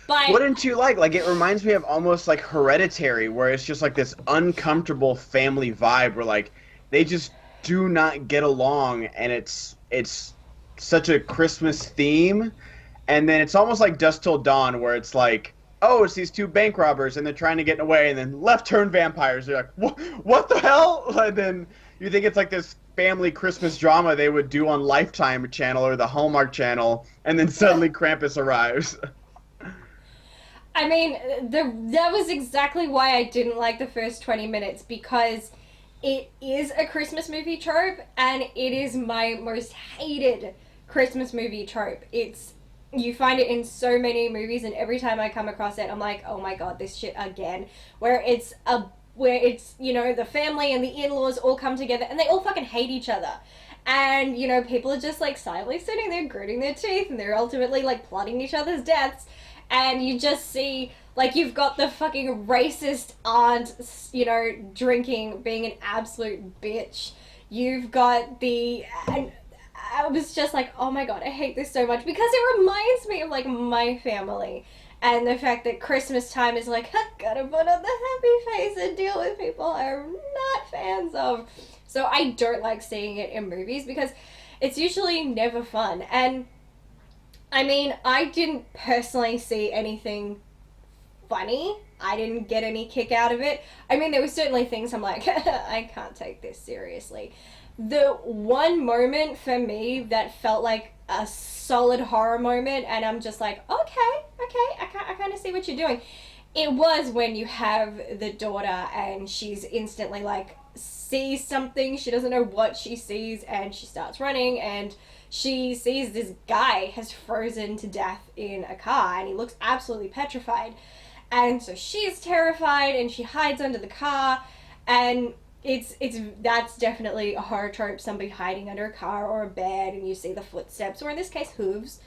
S1: But
S2: What didn't you like? Like, it reminds me of almost like Hereditary, where it's just like this uncomfortable family vibe where like they just do not get along, and it's such a Christmas theme. And then it's almost like Dusk Till Dawn, where it's like, oh, it's these two bank robbers, and they're trying to get away, and then left turn vampires. You're like, what the hell? And then you think it's like this family Christmas drama they would do on Lifetime Channel or the Hallmark Channel, and then suddenly Krampus arrives.
S1: I mean, that was exactly why I didn't like the first 20 minutes, because it is a Christmas movie trope, and it is my most hated Christmas movie trope. You find it in so many movies, and every time I come across it, I'm like, oh my god, this shit again. Where it's, you know, the family and the in-laws all come together, and they all fucking hate each other. And, you know, people are just, like, silently sitting there, gritting their teeth, and they're ultimately, like, plotting each other's deaths. And you just see, like, you've got the fucking racist aunt, you know, drinking, being an absolute bitch. You've got and I was just like, oh my god, I hate this so much, because it reminds me of, like, my family. And the fact that Christmas time is like, gotta put on the happy face and deal with people I'm not fans of. So I don't like seeing it in movies, because it's usually never fun. And I mean, I didn't personally see anything funny. I didn't get any kick out of it. I mean, there were certainly things I'm like, I can't take this seriously. The one moment for me that felt like a solid horror moment, and I'm just like, okay, I kind of see what you're doing. It was when you have the daughter and she's instantly like, sees something, she doesn't know what she sees, and she starts running, and she sees this guy has frozen to death in a car, and he looks absolutely petrified. And so she's terrified, and she hides under the car, and that's definitely a horror trope, somebody hiding under a car or a bed, and you see the footsteps, or in this case, hooves,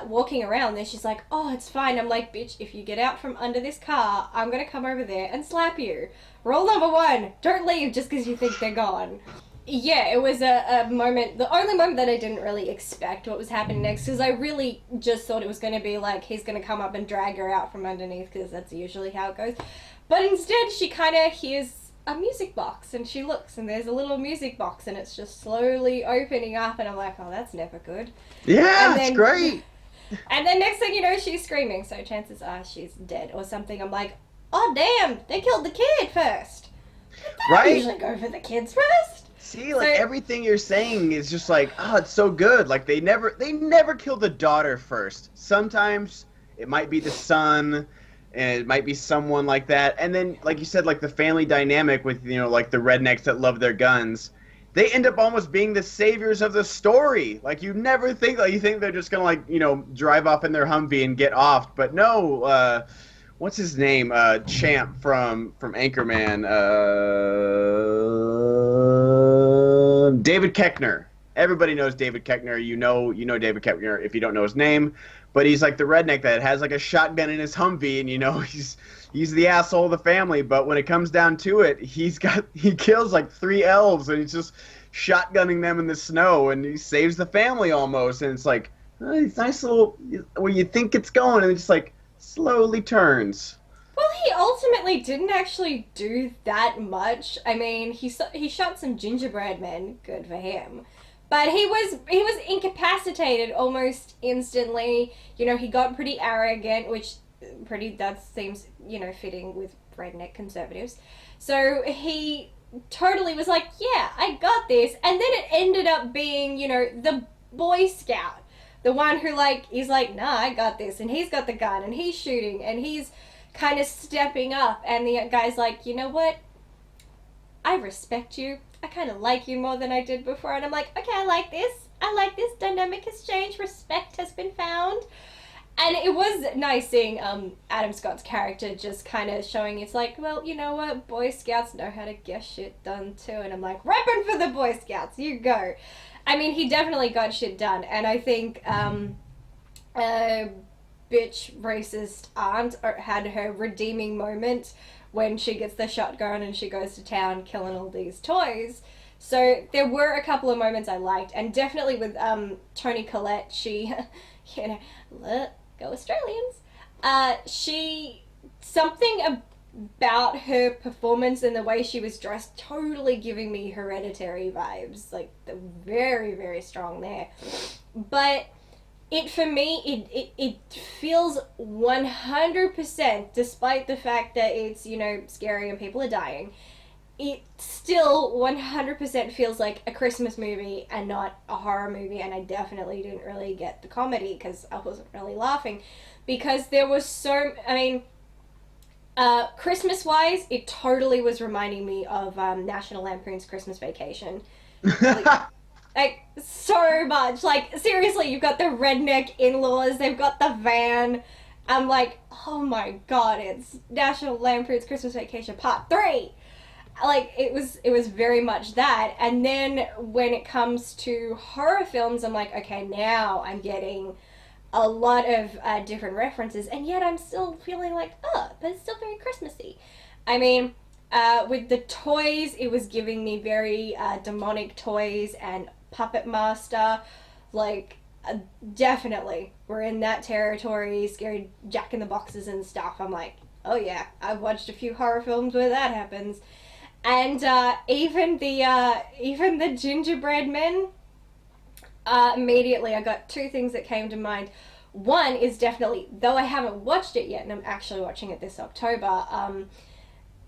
S1: walking around. Then she's like, oh, it's fine. I'm like, bitch, if you get out from under this car, I'm gonna come over there and slap you. Rule number 1, don't leave just because you think they're gone. Yeah, it was a moment, the only moment that I didn't really expect what was happening next, because I really just thought it was going to be like, he's going to come up and drag her out from underneath, because that's usually how it goes. But instead, she kind of hears a music box, and she looks, and there's a little music box, and it's just slowly opening up, and I'm like, oh, that's never good.
S2: Yeah, it's great.
S1: And then next thing you know, she's screaming, so chances are she's dead or something. I'm like, oh, damn, they killed the kid first. They
S2: right?
S1: usually go for the kids first.
S2: See, like, everything you're saying is just like, oh, it's so good. Like, they never kill the daughter first. Sometimes it might be the son, and it might be someone like that. And then, like you said, like the family dynamic with, you know, like the rednecks that love their guns, they end up almost being the saviors of the story. Like, you never think, like, you think they're just gonna, like, you know, drive off in their Humvee and get off. But no, what's his name? Champ from Anchorman. David Koechner. Everybody knows David Koechner. You know David Koechner if you don't know his name. But he's like the redneck that has like a shotgun in his Humvee, and you know he's the asshole of the family. But when it comes down to it, he kills like 3 elves, and he's just shotgunning them in the snow, and he saves the family almost. And it's like, oh, it's nice little where you think it's going, and it just like slowly turns.
S1: Well, he ultimately didn't actually do that much. I mean, he shot some gingerbread men. Good for him. But he was incapacitated almost instantly. You know, he got pretty arrogant, which that seems, you know, fitting with redneck conservatives. So he totally was like, yeah, I got this. And then it ended up being, you know, the Boy Scout. The one who, like, is like, nah, I got this. And he's got the gun, and he's shooting, and he's kind of stepping up. And the guy's like, you know what? I respect you. I kind of like you more than I did before. And I'm like, okay, I like this. I like this dynamic has changed, respect has been found. And it was nice seeing Adam Scott's character just kind of showing it's like, well, you know what, Boy Scouts know how to get shit done too. And I'm like, repping for the Boy Scouts, you go. I mean, he definitely got shit done. And I think bitch racist aunt had her redeeming moment when she gets the shotgun and she goes to town killing all these toys. So there were a couple of moments I liked, and definitely with Toni Collette, she, you know, go Australians. She something about her performance and the way she was dressed totally giving me Hereditary vibes, like very very strong there. But it for me it feels 100%, despite the fact that it's, you know, scary and people are dying, it still 100% feels like a Christmas movie and not a horror movie. And I definitely didn't really get the comedy because I wasn't really laughing, because there was so, I mean, Christmas wise it totally was reminding me of National Lampoon's Christmas Vacation. Like so much. Like seriously, you've got the redneck in-laws, they've got the van. I'm like, oh my god, it's National Lampoon's Christmas Vacation Part 3. Like it was very much that. And then when it comes to horror films, I'm like, okay, now I'm getting a lot of different references, and yet I'm still feeling like, oh, but it's still very Christmassy. I mean, with the toys, it was giving me very demonic toys and Puppet Master. Like, definitely, we're in that territory, scary Jack in the Boxes and stuff. I'm like, oh yeah, I've watched a few horror films where that happens. And even the gingerbread men, immediately I got two things that came to mind. One is definitely, though I haven't watched it yet and I'm actually watching it this October,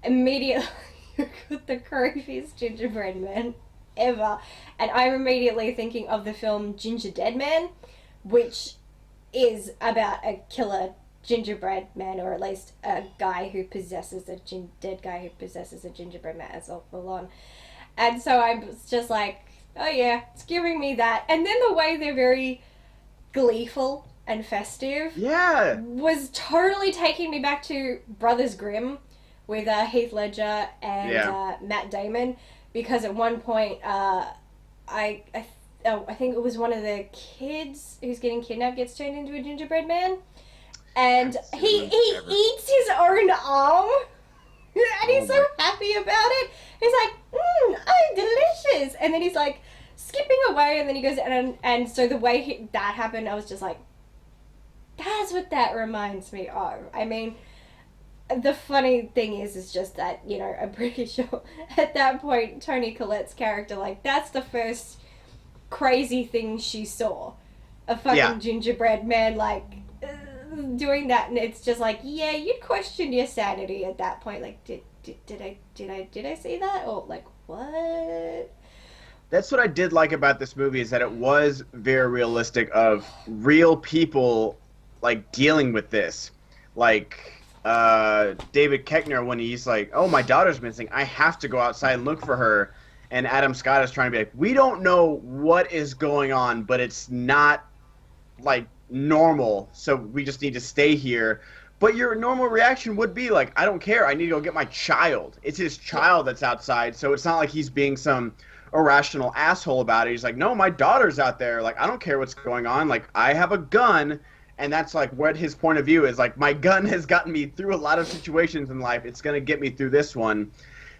S1: immediately got the creepiest gingerbread man ever. And I'm immediately thinking of the film Ginger Dead Man, which is about a killer gingerbread man, or at least a guy who possesses dead guy who possesses a gingerbread man as all full on. And so I was just like, oh yeah, it's giving me that. And then the way they're very gleeful and festive,
S2: Yeah.
S1: was totally taking me back to Brothers Grimm with Heath Ledger and Matt Damon, because at one point I think it was one of the kids who's getting kidnapped gets turned into a gingerbread man, and he eats his own arm. And he's so happy about it. He's like, oh, delicious. And then he's like skipping away, and then he goes, and so the way that happened, I was just like, that's what that reminds me of. I mean, the funny thing is just that, you know, I'm pretty sure at that point, Toni Collette's character, like, that's the first crazy thing she saw. A fucking gingerbread man, like, doing that, and it's just like, yeah, you'd question your sanity at that point. Like, did I see that? Or like, what?
S2: That's what I did like about this movie, is that it was very realistic of real people like dealing with this. Like David Koechner, when he's like, oh, my daughter's missing, I have to go outside and look for her. And Adam Scott is trying to be like, we don't know what is going on, but it's not like normal, so we just need to stay here. But your normal reaction would be like, I don't care, I need to go get my child. It's his child that's outside, so it's not like he's being some irrational asshole about it. He's like, no, my daughter's out there, like, I don't care what's going on, like, I have a gun. And that's like what his point of view is, like, my gun has gotten me through a lot of situations in life, it's going to get me through this one.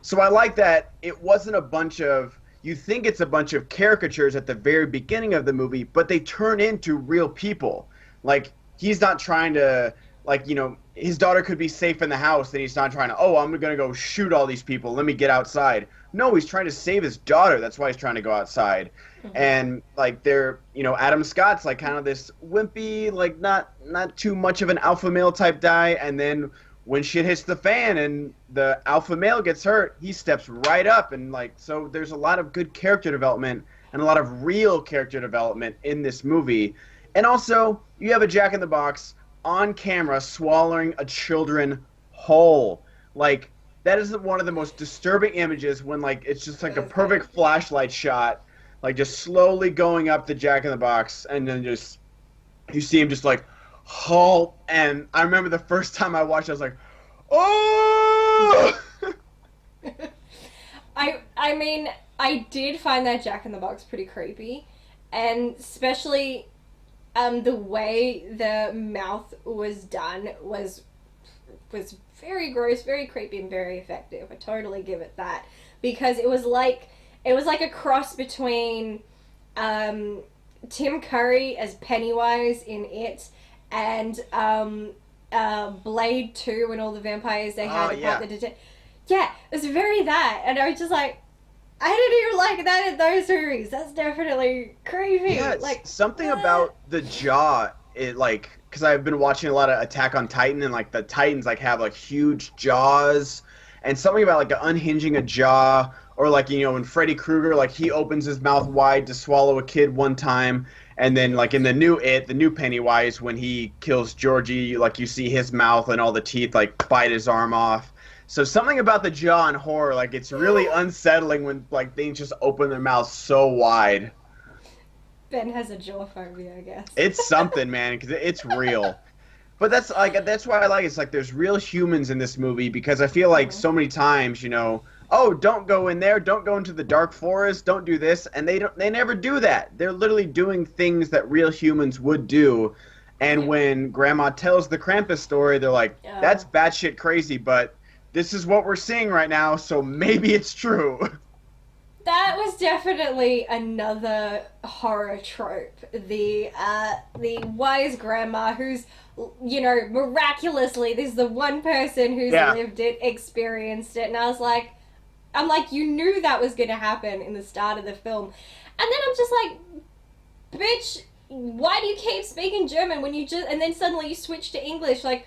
S2: So I like that it wasn't a bunch of, you think it's a bunch of caricatures at the very beginning of the movie, but they turn into real people. Like, he's not trying to, like, you know, his daughter could be safe in the house, and he's not trying to, oh, I'm going to go shoot all these people, let me get outside. No, he's trying to save his daughter. That's why he's trying to go outside. Mm-hmm. And, like, they're, you know, Adam Scott's, like, kind of this wimpy, like, not too much of an alpha male type guy, and then when shit hits the fan and the alpha male gets hurt, he steps right up. And, like, so there's a lot of good character development and a lot of real character development in this movie. And also, you have a Jack-in-the-Box on camera swallowing a children whole. Like, that is one of the most disturbing images when, like, it's just like a perfect flashlight shot. like just slowly going up the Jack in the Box, and then just you see him just like halt. And I remember the first time I watched, I was like, oh.
S1: I mean, I did find that Jack in the Box pretty creepy, and especially the way the mouth was done was very gross, very creepy, and very effective. I totally give it that, because it was like a cross between Tim Curry as Pennywise in It and Blade 2 and all the vampires they had.
S2: Yeah.
S1: Yeah, it was very that, and I was just like, I didn't even like that in those movies. That's definitely creepy.
S2: Yeah,
S1: Like
S2: something about the jaw, it like, because I've been watching a lot of Attack on Titan, and like the Titans like have like huge jaws, and something about like unhinging a jaw, or like, you know, when Freddy Krueger, like he opens his mouth wide to swallow a kid one time, and then like in the new Pennywise, when he kills Georgie, like you see his mouth and all the teeth like bite his arm off. So something about the jaw in horror, like it's really unsettling when like things just open their mouths so wide.
S1: Ben has a jaw phobia, I guess.
S2: It's something, man, because it's real. But that's why I like it. It's like there's real humans in this movie, because I feel like so many times, you know, oh, don't go in there, don't go into the dark forest, don't do this, and they never do that. They're literally doing things that real humans would do. And when Grandma tells the Krampus story, they're like, that's batshit crazy, but this is what we're seeing right now, so maybe it's true.
S1: That was definitely another horror trope. The wise grandma who's, you know, miraculously, this is the one person who's lived it, experienced it, and I'm like, you knew that was going to happen in the start of the film. And then I'm just like, bitch, why do you keep speaking German when you just, and then suddenly you switch to English? Like,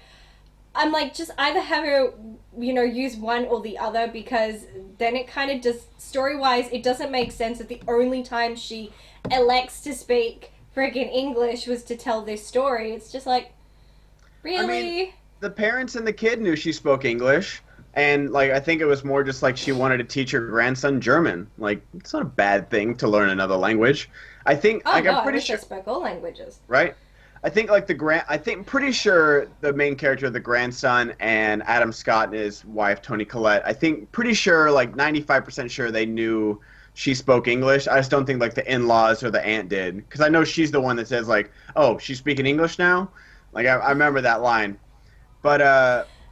S1: I'm like, just either have her, you know, use one or the other, because then it kind of just, story-wise, it doesn't make sense that the only time she elects to speak friggin' English was to tell this story. It's just like, really?
S2: I mean, the parents and the kid knew she spoke English, and like I think it was more just like she wanted to teach her grandson German. Like, it's not a bad thing to learn another language. I think,
S1: oh,
S2: like,
S1: no,
S2: I'm pretty
S1: I wish
S2: sure,
S1: I spoke all languages.
S2: right? I think like pretty sure the main character, the grandson, and Adam Scott and his wife Toni Collette, pretty sure, like 95% sure they knew she spoke English. I just don't think like the in-laws or the aunt did, because I know she's the one that says like, "Oh, she's speaking English now." Like I remember that line. But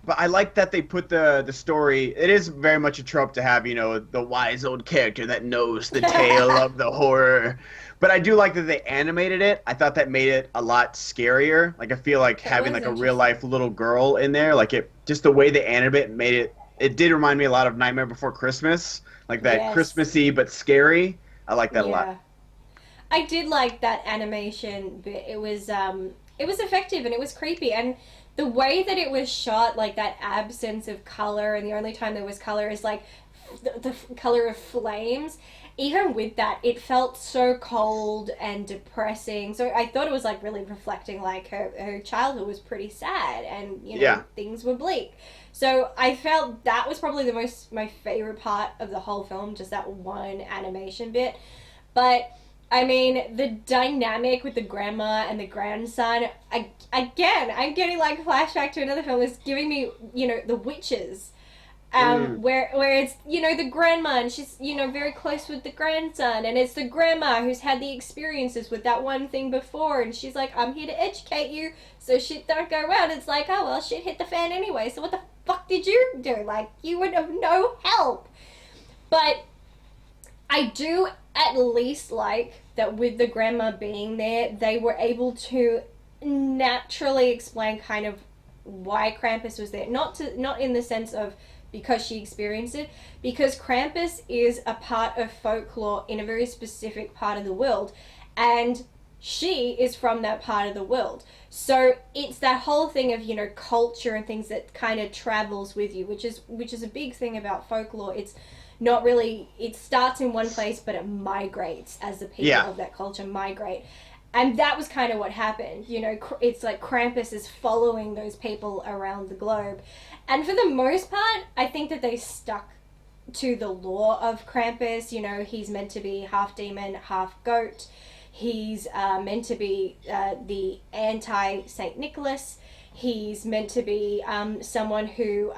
S2: I like that they put the story. It is very much a trope to have, you know, the wise old character that knows the tale of the horror. But I do like that they animated it. I thought that made it a lot scarier. Like, I feel like having like a real life little girl in there, like it, just the way they animated it made it. It did remind me a lot of Nightmare Before Christmas, like that Christmassy but scary. I like that a lot.
S1: I did like that animation bit. It was effective and it was creepy, and the way that it was shot, like that absence of color, and the only time there was color is like the color of flames. Even with that, it felt so cold and depressing. So I thought it was like really reflecting like her childhood was pretty sad, and you know things were bleak. So I felt that was probably my favorite part of the whole film, just that one animation bit. But I mean, the dynamic with the grandma and the grandson, again, I'm getting like a flashback to another film. It's giving me, you know, The Witches. Where it's, you know, the grandma, and she's, you know, very close with the grandson, and it's the grandma who's had the experiences with that one thing before, and she's like, I'm here to educate you so shit don't go around. It's like, oh well, shit hit the fan anyway, so what the fuck did you do? Like, you would have no help. But I do at least like that with the grandma being there, they were able to naturally explain kind of why Krampus was there. Not in the sense of because she experienced it, because Krampus is a part of folklore in a very specific part of the world, and she is from that part of the world. So it's that whole thing of, you know, culture and things that kind of travels with you, which is a big thing about folklore. It's not really, it starts in one place, but it migrates as the people of that culture migrate. And that was kind of what happened. You know, it's like Krampus is following those people around the globe. And for the most part, I think that they stuck to the lore of Krampus. You know, he's meant to be half demon, half goat. He's meant to be the anti-Saint Nicholas. He's meant to be someone who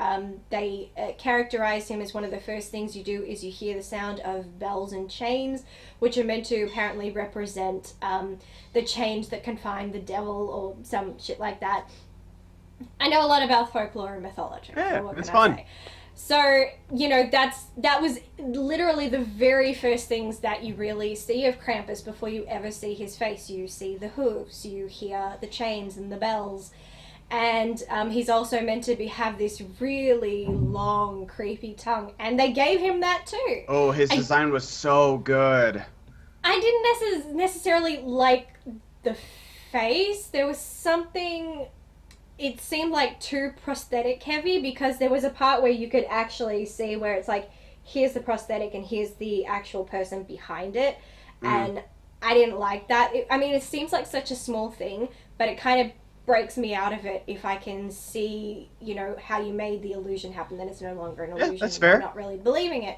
S1: they characterize him as one of the first things you do is you hear the sound of bells and chains, which are meant to apparently represent the chains that confine the devil or some shit like that. I know a lot about folklore and mythology.
S2: Yeah,
S1: so what
S2: it's
S1: can I
S2: fun.
S1: say? So, you know, that was literally the very first things that you really see of Krampus before you ever see his face. You see the hooves, you hear the chains and the bells. And he's also meant to have this really long, creepy tongue. And they gave him that too.
S2: Oh, his
S1: I,
S2: design was so good.
S1: I didn't necessarily like the face. There was something, it seemed like too prosthetic heavy, because there was a part where you could actually see where it's like, here's the prosthetic and here's the actual person behind it. And I didn't like that. I mean, it seems like such a small thing, but it kind of breaks me out of it if I can see, you know, how you made the illusion happen. Then it's no longer an illusion.
S2: Yeah, that's fair.
S1: I'm not really believing it.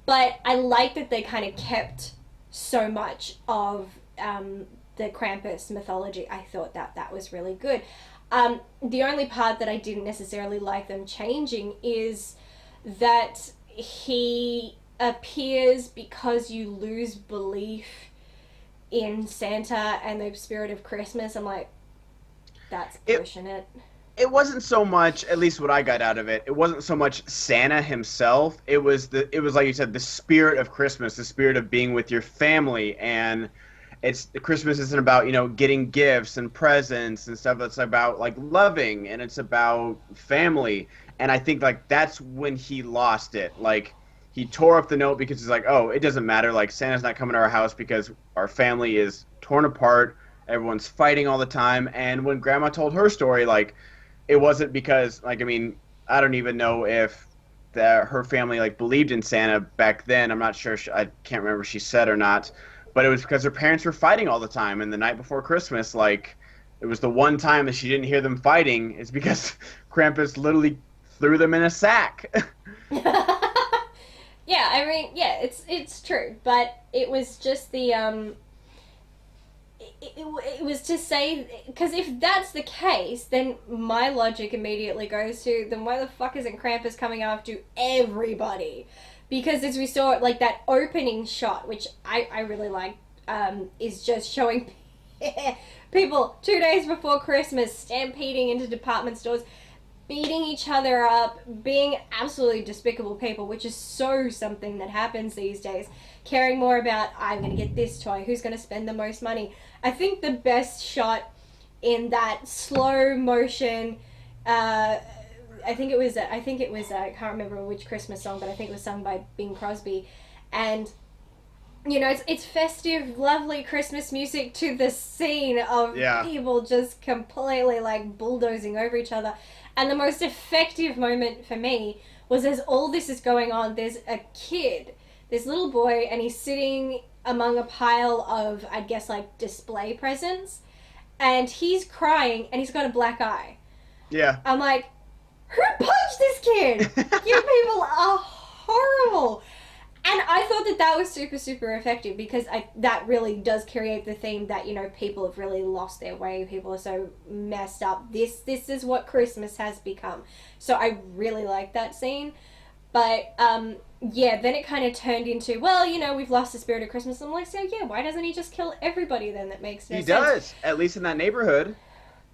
S1: But I like that they kind of kept so much of the Krampus mythology. I thought that was really good. The only part that I didn't necessarily like them changing is that he appears because you lose belief in Santa and the spirit of Christmas. I'm like, that's pushing it.
S2: It wasn't so much, at least what I got out of it, it wasn't so much Santa himself. It was like you said, the spirit of Christmas, the spirit of being with your family. And Christmas isn't about, you know, getting gifts and presents and stuff. It's about like loving, and it's about family. And I think like that's when he lost it. Like he tore up the note because he's like, oh, it doesn't matter. Like Santa's not coming to our house because our family is torn apart. Everyone's fighting all the time. And when Grandma told her story, like, it wasn't because, like, I mean, I don't even know if her family, like, believed in Santa back then. I'm not sure. I can't remember if she said or not. But it was because her parents were fighting all the time. And the night before Christmas, like, it was the one time that she didn't hear them fighting. It's because Krampus literally threw them in a sack.
S1: Yeah, I mean, yeah, it's true. But it was just the... It was to say, because if that's the case, then my logic immediately goes to, then why the fuck isn't Krampus coming after everybody? Because as we saw, like that opening shot, which I really like, is just showing people 2 days before Christmas stampeding into department stores, beating each other up, being absolutely despicable people, which is so something that happens these days. Caring more about, I'm going to get this toy, who's going to spend the most money. I think the best shot in that slow motion, I can't remember which Christmas song, but I think it was sung by Bing Crosby. And, you know, it's festive, lovely Christmas music to the scene of people just completely like bulldozing over each other. And the most effective moment for me was, as all this is going on, there's a kid, this little boy, and he's sitting among a pile of, I guess, like display presents, and he's crying, and he's got a black eye.
S2: Yeah.
S1: I'm like, who punched this kid? You people are horrible. And I thought that was super, super effective, because that really does create the theme that, you know, people have really lost their way. People are so messed up. This is what Christmas has become. So I really like that scene. But, yeah, then it kind of turned into, well, you know, we've lost the spirit of Christmas. I'm like, so yeah, why doesn't he just kill everybody then? That makes no sense.
S2: He does, at least in that neighborhood.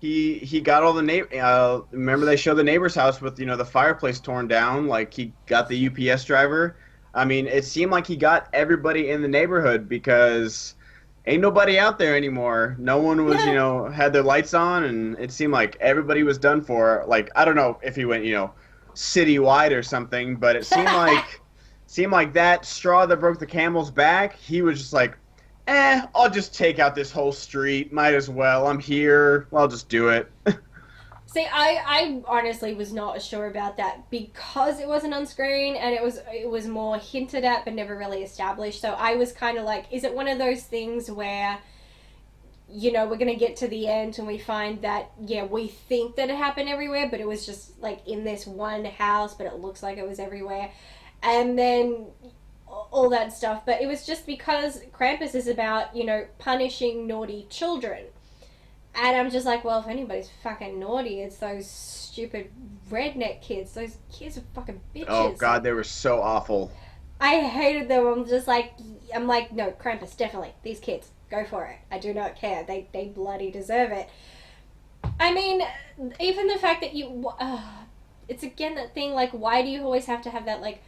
S2: He got all the remember they showed the neighbor's house with, you know, the fireplace torn down. Like, he got the UPS driver. I mean, it seemed like he got everybody in the neighborhood, because ain't nobody out there anymore. No one was, you know, had their lights on, and it seemed like everybody was done for. Like, I don't know if he went, you know, citywide or something, but it seemed like that straw that broke the camel's back. He was just like, I'll just take out this whole street. Might as well. I'm here. I'll just do it.
S1: See, I honestly was not sure about that, because it wasn't on screen, and it was more hinted at but never really established. So I was kind of like, is it one of those things where, you know, we're going to get to the end and we find that, yeah, we think that it happened everywhere, but it was just like in this one house, but it looks like it was everywhere. and then all that stuff. But it was just because Krampus is about, punishing naughty children. And I'm just like, well, if anybody's fucking naughty, it's those stupid redneck kids. Those kids are fucking bitches.
S2: Oh God, they were so awful.
S1: I hated them. I'm like, no, Krampus, definitely. These kids, go for it. I do not care. They bloody deserve it. I mean, even the fact that it's again that thing, like, why do you always have to have that, like,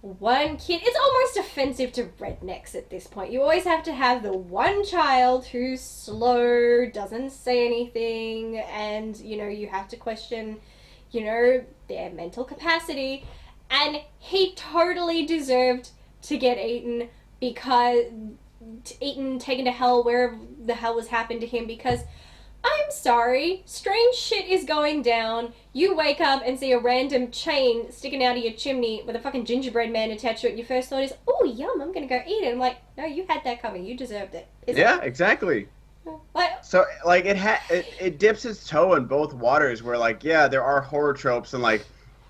S1: one kid? It's almost offensive to rednecks at this point. You always have to have the one child who's slow, doesn't say anything, and, you have to question, their mental capacity. And he totally deserved to get eaten, taken to hell, wherever the hell was happened to him, because I'm sorry, strange shit is going down. You wake up and see a random chain sticking out of your chimney with a fucking gingerbread man attached to it, and your first thought is, oh, yum, I'm gonna go eat it. I'm like, no, you had that coming. You deserved it.
S2: Exactly. So, like, it dips its toe in both waters, where, like, yeah, there are horror tropes, and, like,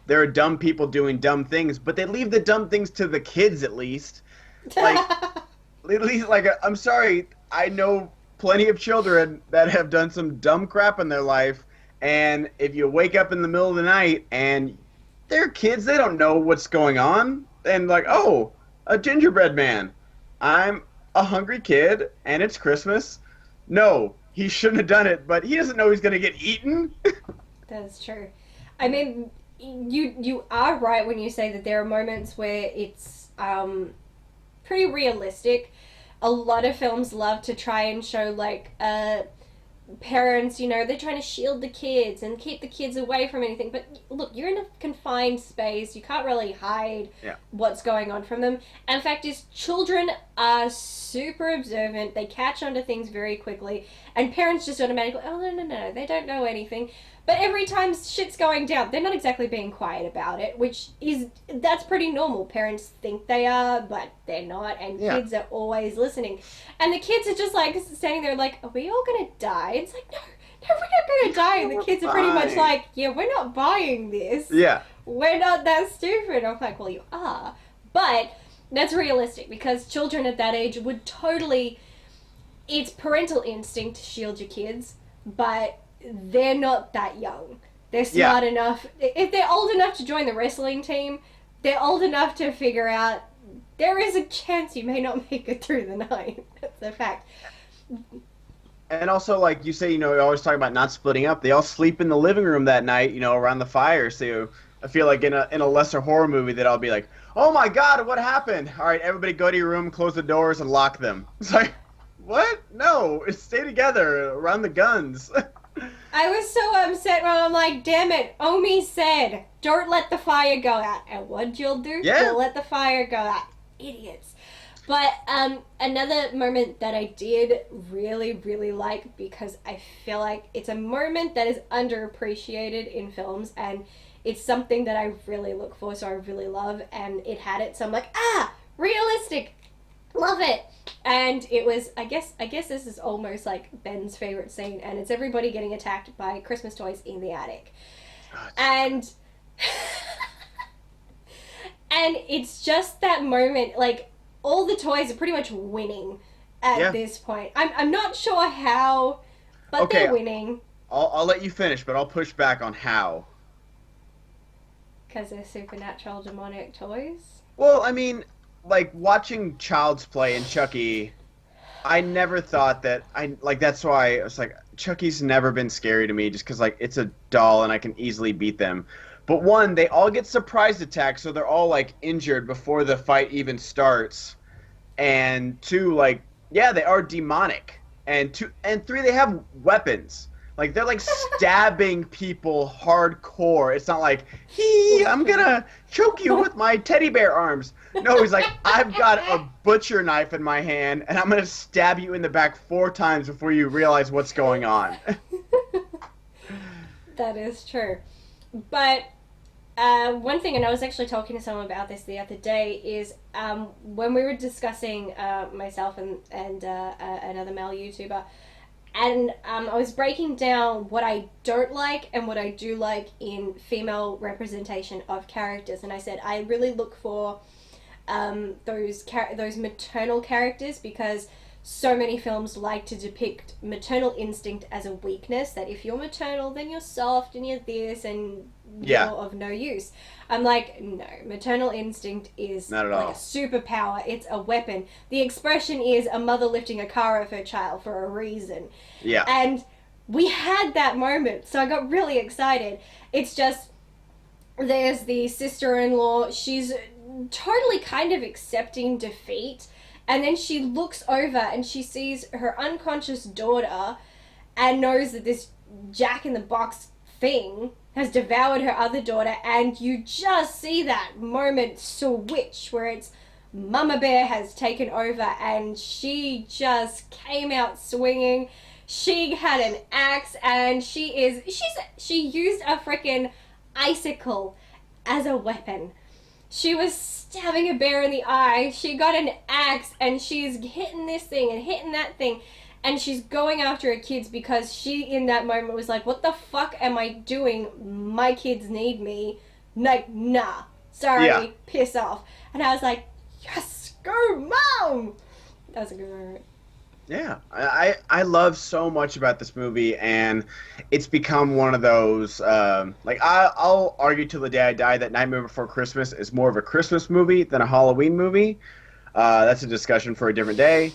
S2: there are dumb people doing dumb things, but they leave the dumb things to the kids, at least. Like, at least, like, I'm sorry, I know plenty of children that have done some dumb crap in their life, and if you wake up in the middle of the night and they're kids, they don't know what's going on, and like, oh, a gingerbread man. I'm a hungry kid, and it's Christmas. No, he shouldn't have done it, but he doesn't know he's going to get eaten.
S1: That is true. I mean, you are right when you say that there are moments where it's pretty realistic. A lot of films love to try and show, like, parents, they're trying to shield the kids and keep the kids away from anything. But look, you're in a confined space. You can't really hide what's going on from them. And the fact is, children are super observant. They catch on to things very quickly. And parents just automatically, oh, no, they don't know anything. But every time shit's going down, they're not exactly being quiet about it, that's pretty normal. Parents think they are, but they're not, and kids are always listening. And the kids are just, like, standing there like, are we all gonna die? It's like, no, we're not gonna die. And the kids are pretty much like, yeah, we're not buying this.
S2: Yeah.
S1: We're not that stupid. I'm like, well, you are. But that's realistic, because children at that age would totally... It's parental instinct to shield your kids, but... they're not that young. They're smart enough. If they're old enough to join the wrestling team, they're old enough to figure out there is a chance you may not make it through the night. That's a fact.
S2: And also, like you say, you're always talking about not splitting up. They all sleep in the living room that night, around the fire. So I feel like in a lesser horror movie that I'll be like, oh my God, what happened? All right, everybody go to your room, close the doors, and lock them. It's like, what? No, stay together around the guns.
S1: I was so upset when I'm like, damn it, Omi said, don't let the fire go out. And what'd you do?
S2: Yeah.
S1: You'll let the fire go out. Idiots. But another moment that I did really, really like, because I feel like it's a moment that is underappreciated in films, and it's something that I really look for, so I really love, and it had it, so I'm like, realistic. Love it. And it was, I guess this is almost like Ben's favorite scene, and it's everybody getting attacked by Christmas toys in the attic. And and it's just that moment, like, all the toys are pretty much winning at this point. I'm not sure how, but they're winning.
S2: I'll let you finish, but I'll push back on how.
S1: Because they're supernatural demonic toys?
S2: Well, I mean, like, watching Child's Play and Chucky, I never thought that that's why I was like, Chucky's never been scary to me, just because, like, it's a doll and I can easily beat them. But one, they all get surprise attacks, so they're all, like, injured before the fight even starts. And two, like, yeah, they are demonic. And three, they have weapons. Like, they're, like, stabbing people hardcore. It's not like, I'm gonna choke you with my teddy bear arms. No, he's like, I've got a butcher knife in my hand, and I'm gonna stab you in the back 4 times before you realize what's going on.
S1: That is true. But one thing, and I was actually talking to someone about this the other day, is when we were discussing myself and another male YouTuber, and I was breaking down what I don't like and what I do like in female representation of characters, and I said I really look for those maternal characters, because so many films like to depict maternal instinct as a weakness, that if you're maternal then you're soft and you're this and you're
S2: Yeah,
S1: of no use. I'm like, no, maternal instinct is
S2: not at
S1: like a
S2: all.
S1: superpower. It's a weapon. The expression is a mother lifting a car off her child for a reason.
S2: Yeah.
S1: And we had that moment, so I got really excited. It's just, there's the sister-in-law. She's totally kind of accepting defeat, and then she looks over and she sees her unconscious daughter and knows that this Jack in the Box thing has devoured her other daughter, and you just see that moment switch where it's Mama Bear has taken over, and she just came out swinging. She had an axe, and she used a freaking icicle as a weapon. She was stabbing a bear in the eye. She got an axe, and she's hitting this thing and hitting that thing, and she's going after her kids, because she in that moment was like, what the fuck am I doing? My kids need me. Like, nah, sorry,
S2: Yeah.
S1: piss off. And I was like, yes, go mom. That was a good moment.
S2: Yeah, I love so much about this movie, and it's become one of those, like, I'll argue till the day I die that Nightmare Before Christmas is more of a Christmas movie than a Halloween movie. That's a discussion for a different day.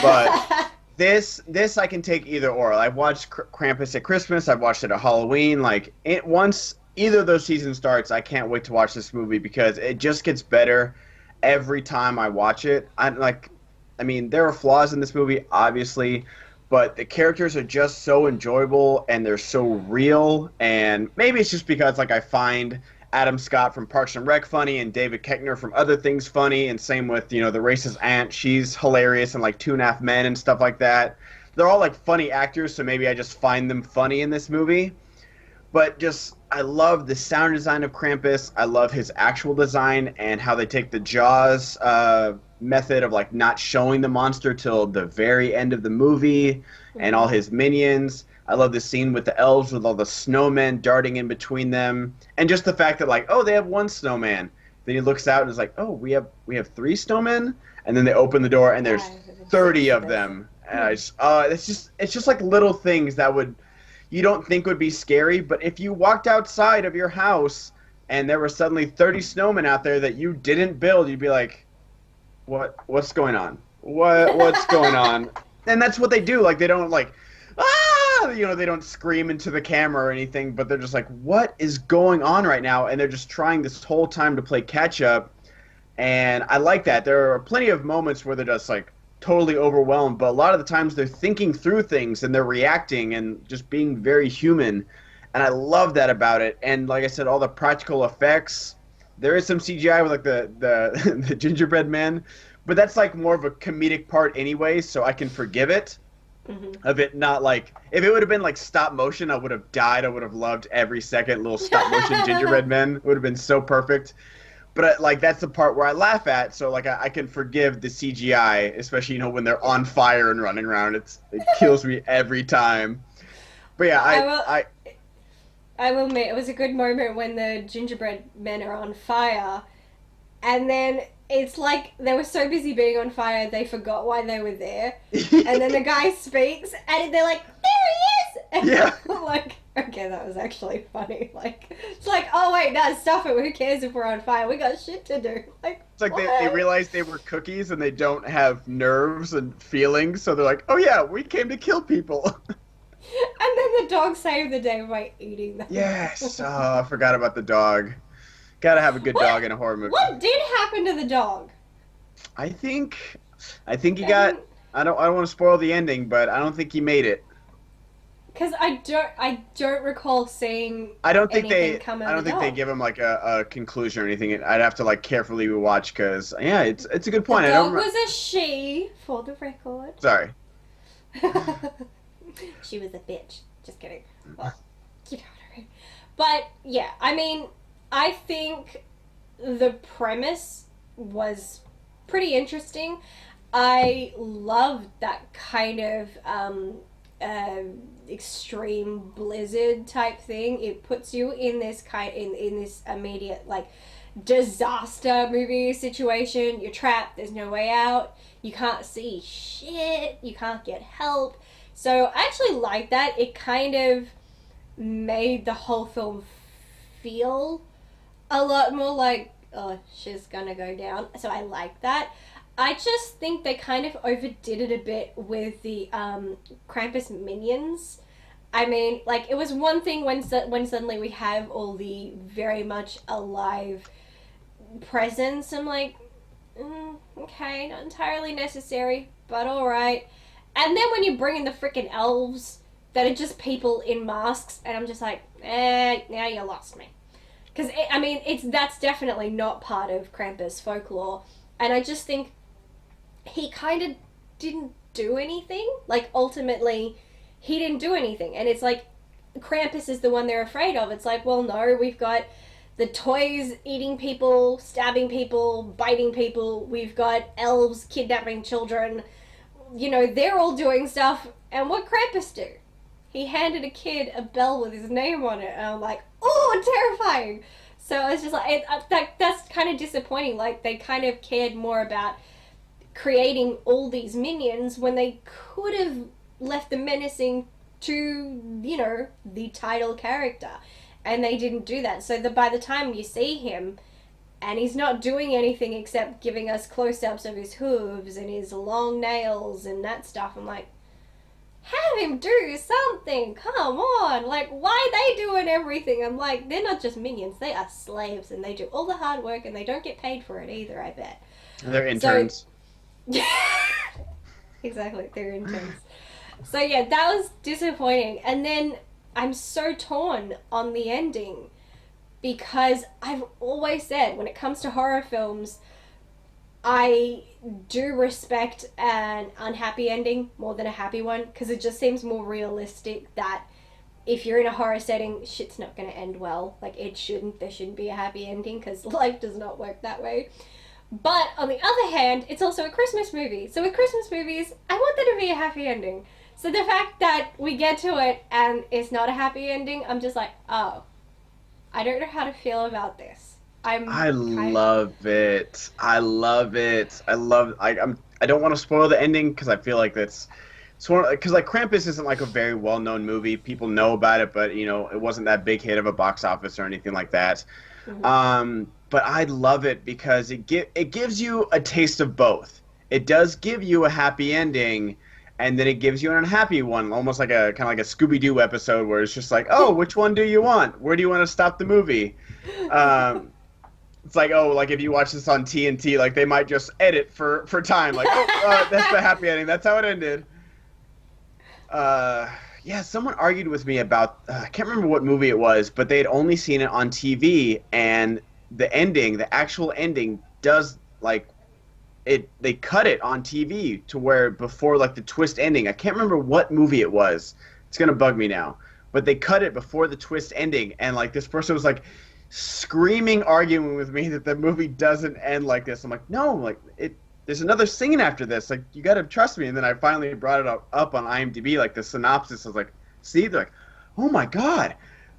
S2: But this I can take either or. I've watched Krampus at Christmas. I've watched it at Halloween. Like, once either of those seasons starts, I can't wait to watch this movie because it just gets better every time I watch it. I mean, there are flaws in this movie, obviously, but the characters are just so enjoyable and they're so real. And maybe it's just because, like, I find Adam Scott from Parks and Rec funny and David Koechner from other things funny, and same with, you know, the racist aunt. She's hilarious and like Two and a Half Men and stuff like that. They're all like funny actors, so maybe I just find them funny in this movie. But just, I love the sound design of Krampus. I love his actual design and how they take the Jaws method of like not showing the monster till the very end of the movie, and all his minions. I love the scene with the elves with all the snowmen darting in between them, and just the fact that like, oh, they have one snowman. Then he looks out and is like, oh, we have three snowmen, and then they open the door and there's 30 of them. And it's just like little things that you don't think would be scary, but if you walked outside of your house and there were suddenly 30 snowmen out there that you didn't build, you'd be like, what's going on? What's going on? And that's what they do. Like, they don't like, you know, they don't scream into the camera or anything, but they're just like, what is going on right now? And they're just trying this whole time to play catch up. And I like that. There are plenty of moments where they're just like totally overwhelmed, but a lot of the times they're thinking through things and they're reacting and just being very human. And I love that about it. And like I said, all the practical effects. There is some CGI with like the the gingerbread men, but that's like more of a comedic part anyway, so I can forgive it. Of it not like, if it would have been like stop motion, I would have died. I would have loved every second. Little stop motion gingerbread men would have been so perfect. But like, that's the part where I laugh at, so like I can forgive the CGI, especially, you know, when they're on fire and running around. It kills me every time. But yeah,
S1: I will admit, it was a good moment when the gingerbread men are on fire, and then it's like they were so busy being on fire they forgot why they were there, and then the guy speaks and they're like, there he is, and
S2: Yeah.
S1: I'm like, okay, that was actually funny. Like, it's like, oh wait, no, stop it, who cares if we're on fire, we got shit to do. Like,
S2: it's like they
S1: what?
S2: realized they were cookies and they don't have nerves and feelings, so they're like, oh yeah, we came to kill people.
S1: And then the dog saved the day by eating them.
S2: Yes. Oh, I forgot about the dog. Gotta have a good dog in a horror movie.
S1: What did happen to the dog?
S2: I think he got. I don't want to spoil the ending, but I don't think he made it.
S1: Because I don't recall seeing.
S2: I don't think
S1: anything come of
S2: I don't
S1: the
S2: think they
S1: dog.
S2: give him like a conclusion or anything. I'd have to like carefully watch because yeah, it's a good point.
S1: The
S2: I don't.
S1: dog was a she, for the record.
S2: Sorry.
S1: She was a bitch. Just kidding. Well, you know what I mean. But yeah, I mean, I think the premise was pretty interesting. I loved that kind of extreme blizzard type thing. It puts you in this in this immediate like disaster movie situation. You're trapped. There's no way out. You can't see shit. You can't get help. So I actually like that. It kind of made the whole film feel a lot more like, oh, shit's gonna go down. So I like that. I just think they kind of overdid it a bit with the Krampus minions. I mean, like, it was one thing when suddenly we have all the very much alive presence. I'm like, okay, not entirely necessary, but alright. And then when you bring in the freaking elves that are just people in masks, and I'm just like, now you lost me. Because, I mean, that's definitely not part of Krampus folklore. And I just think he kind of didn't do anything. Like, ultimately, he didn't do anything. And it's like, Krampus is the one they're afraid of. It's like, well, no, we've got the toys eating people, stabbing people, biting people. We've got elves kidnapping children. You know, they're all doing stuff. And what Krampus do? He handed a kid a bell with his name on it. And I'm like, oh, terrifying. So it's just like, that's kind of disappointing. Like, they kind of cared more about creating all these minions when they could have left the menacing to, you know, the title character. And they didn't do that. So by the time you see him, and he's not doing anything except giving us close-ups of his hooves and his long nails and that stuff, I'm like, have him do something, come on. Like, why are they doing everything? I'm like, they're not just minions, they are slaves, and they do all the hard work, and they don't get paid for it either, I bet.
S2: They're interns.
S1: So, exactly, they're interns. So yeah, that was disappointing. And then I'm so torn on the ending, because I've always said, when it comes to horror films, I do respect an unhappy ending more than a happy one, because it just seems more realistic that if you're in a horror setting, shit's not going to end well. Like, there shouldn't be a happy ending, because life does not work that way. But on the other hand, it's also a Christmas movie. So with Christmas movies, I want there to be a happy ending. So the fact that we get to it and it's not a happy ending, I'm just like, oh, I don't know how to feel about this. I love
S2: it. I love it. I don't want to spoil the ending, because I feel like because like Krampus isn't like a very well known movie. People know about it, but you know, it wasn't that big hit of a box office or anything like that. Mm-hmm. But I love it because it gives you a taste of both. It does give you a happy ending, and then it gives you an unhappy one, almost like a kind of like a Scooby-Doo episode where it's just like, oh, which one do you want? Where do you want to stop the movie? It's like, oh, like if you watch this on TNT, like they might just edit for time. Like, oh, that's the happy ending. That's how it ended. Yeah, someone argued with me about, I can't remember what movie it was, but they had only seen it on TV, and the actual ending does, like, they cut it on TV to where before, like, the twist ending. I can't remember what movie it was. It's going to bug me now. But they cut it before the twist ending, and, like, this person was, like, screaming, arguing with me that the movie doesn't end like this. I'm like, no, like, there's another scene after this. Like, you got to trust me. And then I finally brought it up on IMDb, like, the synopsis. I was like, see? They're like, oh, my God.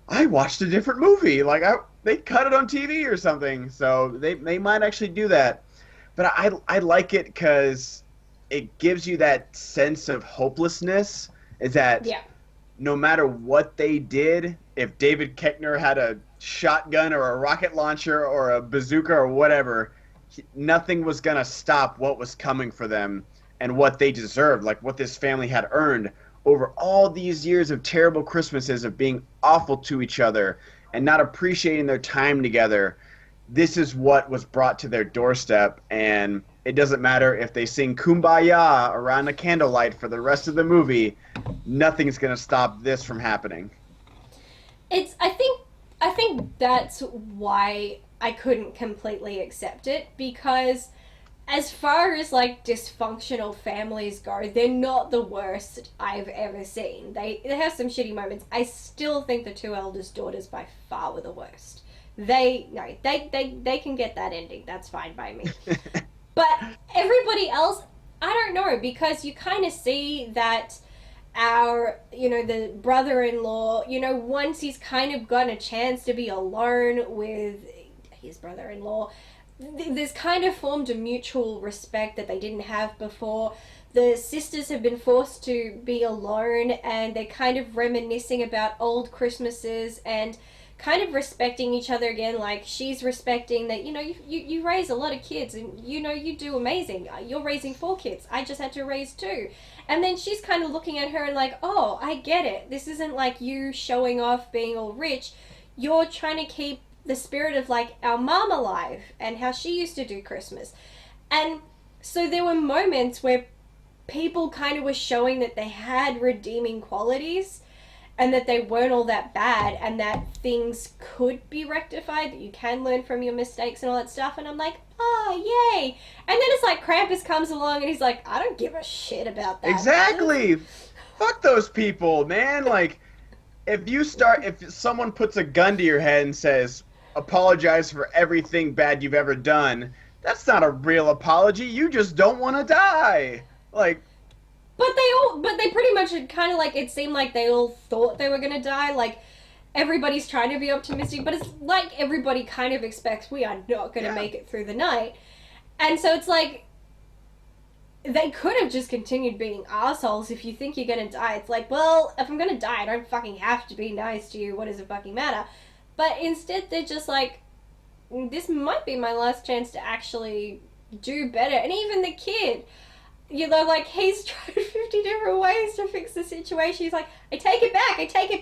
S2: I watched a different movie. Like, they cut it on TV or something. So they might actually do that. But I like it because it gives you that sense of hopelessness, is that no matter what they did, if David Koechner had a shotgun or a rocket launcher or a bazooka or whatever, nothing was going to stop what was coming for them and what they deserved, like what this family had earned over all these years of terrible Christmases, of being awful to each other and not appreciating their time together. This is what was brought to their doorstep, and it doesn't matter if they sing Kumbaya around a candlelight for the rest of the movie, nothing's going to stop this from happening.
S1: I think that's why I couldn't completely accept it, because as far as, like, dysfunctional families go, they're not the worst I've ever seen. They have some shitty moments. I still think the two eldest daughters by far were the worst. They can get that ending. That's fine by me. But everybody else, I don't know, because you kind of see that the brother-in-law, once he's kind of gotten a chance to be alone with his brother-in-law, there's kind of formed a mutual respect that they didn't have before. The sisters have been forced to be alone, and they're kind of reminiscing about old Christmases and kind of respecting each other again. Like, she's respecting that, you raise a lot of kids, and you do amazing. You're raising 4 kids. I just had to raise 2. And then she's kind of looking at her and like, oh, I get it. This isn't like you showing off being all rich. You're trying to keep the spirit of like our mom alive and how she used to do Christmas. And so there were moments where people kind of were showing that they had redeeming qualities and that they weren't all that bad, and that things could be rectified, that you can learn from your mistakes and all that stuff. And I'm like, oh, yay. And then it's like Krampus comes along and he's like, I don't give a shit about that.
S2: Exactly. Fuck those people, man. Like, if someone puts a gun to your head and says, apologize for everything bad you've ever done, that's not a real apology. You just don't want to die. Like,
S1: but they pretty much kind of like, it seemed like they all thought they were gonna die. Like, everybody's trying to be optimistic, but it's like everybody kind of expects we are not gonna make it through the night. And so it's like, they could have just continued being assholes. If you think you're gonna die, it's like, well, if I'm gonna die, I don't fucking have to be nice to you. What does it fucking matter? But instead, they're just like, this might be my last chance to actually do better. And even the kid, like, he's tried 50 different ways to fix the situation. He's like, I take it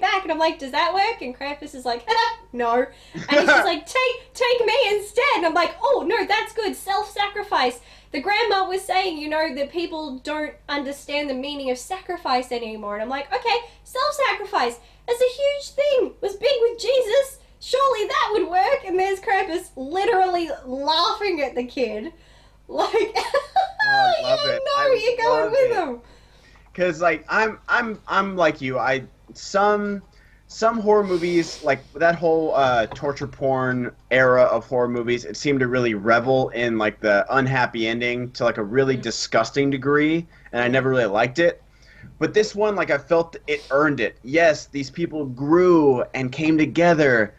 S1: back. And I'm like, does that work? And Krampus is like, no. And he's just like, take me instead. And I'm like, oh, no, that's good. Self-sacrifice. The grandma was saying, that people don't understand the meaning of sacrifice anymore. And I'm like, okay, self-sacrifice. That's a huge thing. It was big with Jesus. Surely that would work. And there's Krampus literally laughing at the kid. Like, you're going with him.
S2: Because like I'm like you. Some horror movies, like that whole torture porn era of horror movies, it seemed to really revel in like the unhappy ending to like a really disgusting degree, and I never really liked it. But this one, like, I felt it earned it. Yes, these people grew and came together,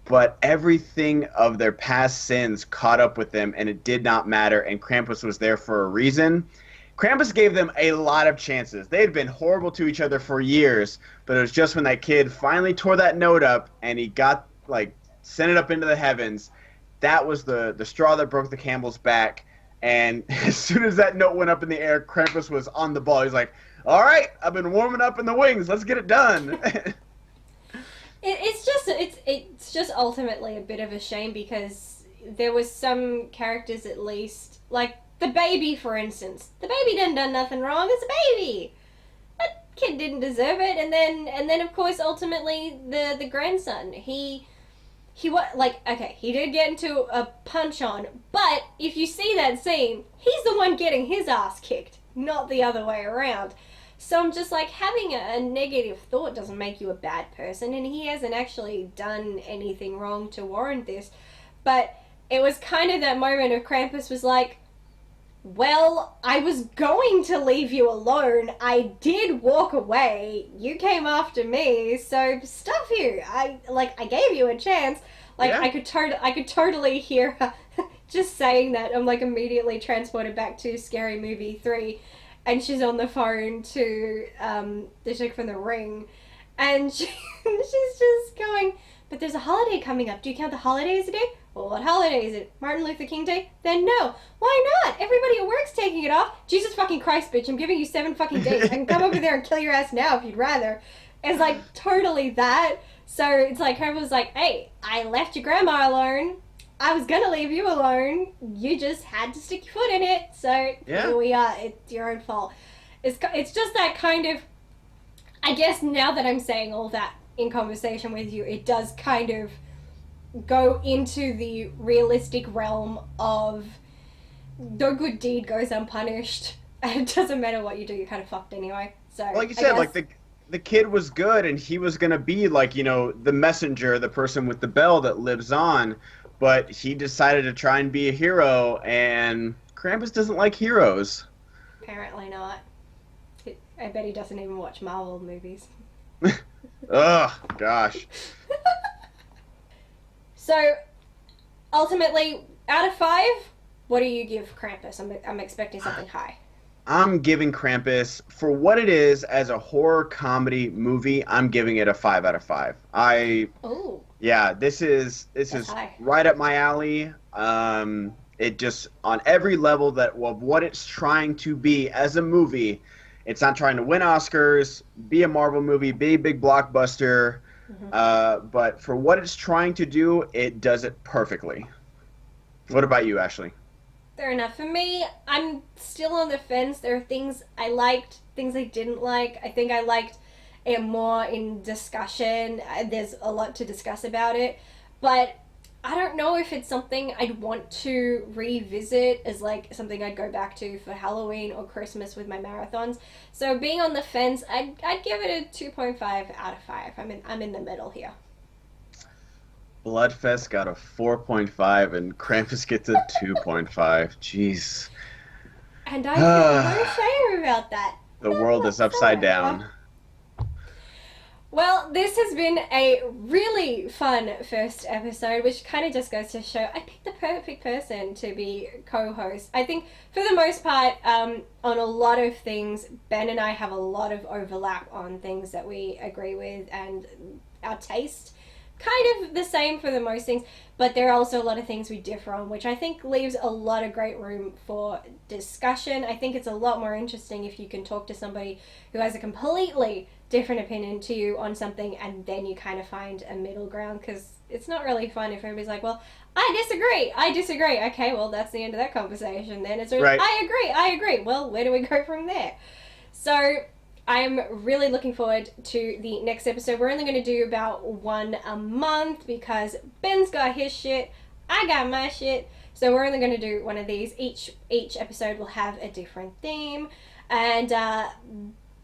S2: but everything of their past sins caught up with them, and it did not matter, and Krampus was there for a reason. Krampus gave them a lot of chances. They had been horrible to each other for years, but it was just when that kid finally tore that note up and he got, like, sent it up into the heavens, that was the straw that broke the camel's back. And as soon as that note went up in the air, Krampus was on the ball. He's like, all right, I've been warming up in the wings. Let's get it done.
S1: It's just ultimately a bit of a shame, because there was some characters, at least, like the baby, for instance. The baby didn't done nothing wrong. It's a baby. That kid didn't deserve it. And then of course, ultimately, the grandson. He did get into a punch on, but if you see that scene, he's the one getting his ass kicked, not the other way around. So I'm just like, having a negative thought doesn't make you a bad person, and he hasn't actually done anything wrong to warrant this. But it was kind of that moment of Krampus was like, well, I was going to leave you alone. I did walk away. You came after me, so stuff you. I gave you a chance. Like, yeah. I could totally hear her just saying that. I'm like immediately transported back to Scary Movie 3. And she's on the phone to the chick from The Ring, and she's just going, but there's a holiday coming up. Do you count the holidays today? Well, what holiday is it? Martin Luther King Day? Then no. Why not? Everybody at work's taking it off. Jesus fucking Christ, bitch. I'm giving you 7 fucking days. I can come over there and kill your ass now if you'd rather. It's like totally that. So it's like, her was like, hey, I left your grandma alone. I was gonna leave you alone. You just had to stick your foot in it. So Here we are. It's your own fault. It's just that kind of, I guess now that I'm saying all that in conversation with you, it does kind of go into the realistic realm of no good deed goes unpunished. And it doesn't matter what you do, you're kind of fucked anyway. So
S2: like you said, like the kid was good, and he was gonna be like, the messenger, the person with the bell that lives on. But he decided to try and be a hero, and Krampus doesn't like heroes.
S1: Apparently not. I bet he doesn't even watch Marvel movies.
S2: Ugh, gosh.
S1: So, ultimately, out of 5, what do you give Krampus? I'm expecting something high.
S2: I'm giving Krampus, for what it is as a horror comedy movie, I'm giving it a 5 out of 5.
S1: Oh,
S2: Yeah, this
S1: that's
S2: is
S1: high.
S2: right up my alley. It just on every level that of what it's trying to be as a movie. It's not trying to win Oscars, be a Marvel movie, be a big blockbuster.
S1: Mm-hmm.
S2: But for what it's trying to do, it does it perfectly. What about you, Ashley?
S1: Fair enough. For me, I'm still on the fence. There are things I liked, things I didn't like. I think I liked it more in discussion. There's a lot to discuss about it. But I don't know if it's something I'd want to revisit as like something I'd go back to for Halloween or Christmas with my marathons. So being on the fence, I'd give it a 2.5 out of 5. I'm in the middle here.
S2: Bloodfest got a 4.5 and Krampus gets a 2.5. Jeez.
S1: And I feel no shame about that.
S2: The
S1: None
S2: world is upside
S1: whatsoever.
S2: down.
S1: Well, this has been a really fun first episode, which kind of just goes to show I picked the perfect person to be co-host. I think for the most part, on a lot of things, Ben and I have a lot of overlap on things that we agree with, and our taste kind of the same for the most things, but there are also a lot of things we differ on, which I think leaves a lot of great room for discussion. I think it's a lot more interesting if you can talk to somebody who has a completely different opinion to you on something, and then you kind of find a middle ground, because it's not really fun if everybody's like, well, I disagree. Okay, well, that's the end of that conversation. Then it's
S2: Right.
S1: I agree. Well, where do we go from there? So I'm really looking forward to the next episode. We're only going to do about one a month because Ben's got his shit, I got my shit. So we're only going to do one of these. Each episode will have a different theme. And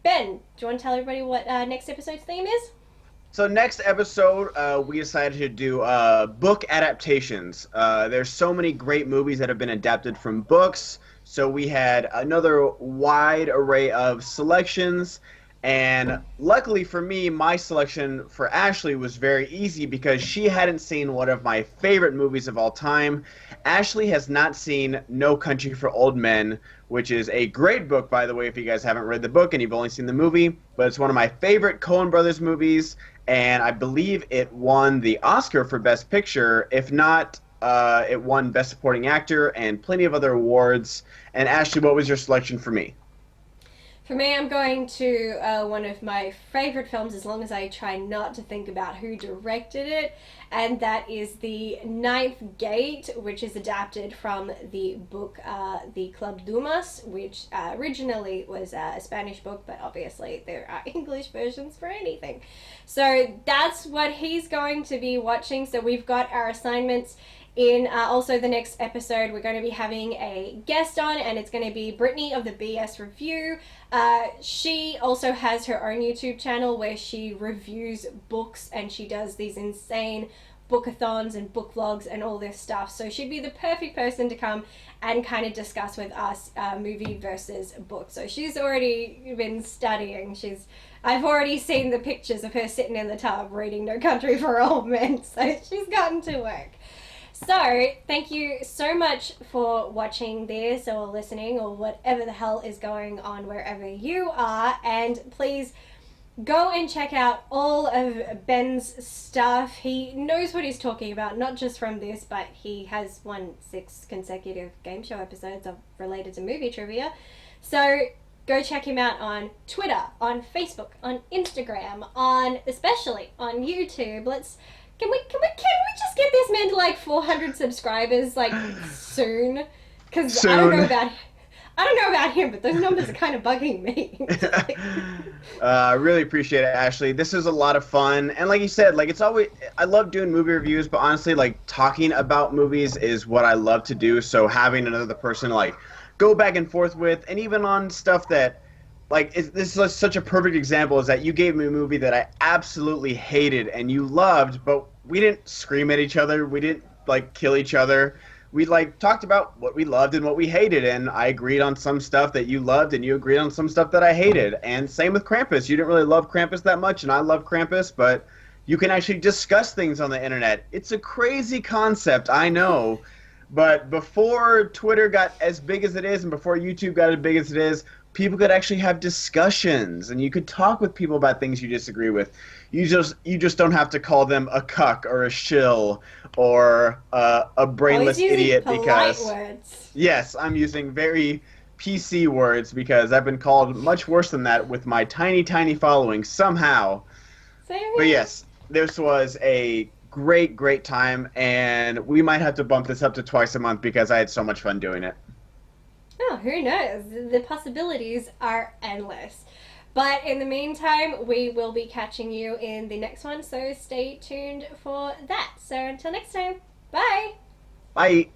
S1: Ben, do you want to tell everybody what next episode's theme is?
S2: So next episode, we decided to do book adaptations. There's so many great movies that have been adapted from books. So we had another wide array of selections. And luckily for me, my selection for Ashley was very easy because she hadn't seen one of my favorite movies of all time. Ashley has not seen No Country for Old Men, which is a great book, by the way, if you guys haven't read the book and you've only seen the movie. But it's one of my favorite Coen Brothers movies, and I believe it won the Oscar for Best Picture. If not, it won Best Supporting Actor and plenty of other awards. And Ashley, what was your selection for me?
S1: For me, I'm going to one of my favorite films, as long as I try not to think about who directed it, and that is The Ninth Gate, which is adapted from the book The Club Dumas, which originally was a Spanish book, but obviously there are English versions for anything. So that's what he's going to be watching. So we've got our assignments. In also the next episode, we're going to be having a guest on, and it's going to be Brittany of the BS Review. She also has her own YouTube channel where she reviews books, and she does these insane bookathons and book vlogs and all this stuff. So she'd be the perfect person to come and kind of discuss with us movie versus book. So she's already been studying. I've already seen the pictures of her sitting in the tub reading No Country for Old Men, so she's gotten to work. So, thank you so much for watching this or listening or whatever the hell is going on wherever you are. And please go and check out all of Ben's stuff. He knows what he's talking about, not just from this, but he has won 6 consecutive game show episodes of related to movie trivia. So, go check him out on Twitter, on Facebook, on Instagram, especially on YouTube. Can we just get this man to like 400 subscribers like soon? Because I don't know about him, but those numbers are kind of bugging me.
S2: I really appreciate it, Ashley. This is a lot of fun, and like you said, like I love doing movie reviews, but honestly, like talking about movies is what I love to do. So having another person to, like go back and forth with, and even on stuff that. This is such a perfect example is that you gave me a movie that I absolutely hated and you loved, but we didn't scream at each other. We didn't, like, kill each other. we like talked about what we loved and what we hated, and I agreed on some stuff that you loved, and you agreed on some stuff that I hated. And same with Krampus. You didn't really love Krampus that much, and I love Krampus, but you can actually discuss things on the internet. It's a crazy concept, I know. But before Twitter got as big as it is, and before YouTube got as big as it is, people could actually have discussions, and you could talk with people about things you disagree with. You just don't have to call them a cuck or a shill or a
S1: Always
S2: brainless
S1: using
S2: idiot
S1: polite
S2: because
S1: words.
S2: yes, I'm using very PC words because I've been called much worse than that with my tiny tiny following somehow.
S1: Same
S2: But
S1: here.
S2: yes, this was a great great time, and we might have to bump this up to twice a month because I had so much fun doing it.
S1: Oh, who knows? The possibilities are endless. But in the meantime, we will be catching you in the next one, so stay tuned for that. So until next time, bye!
S2: Bye.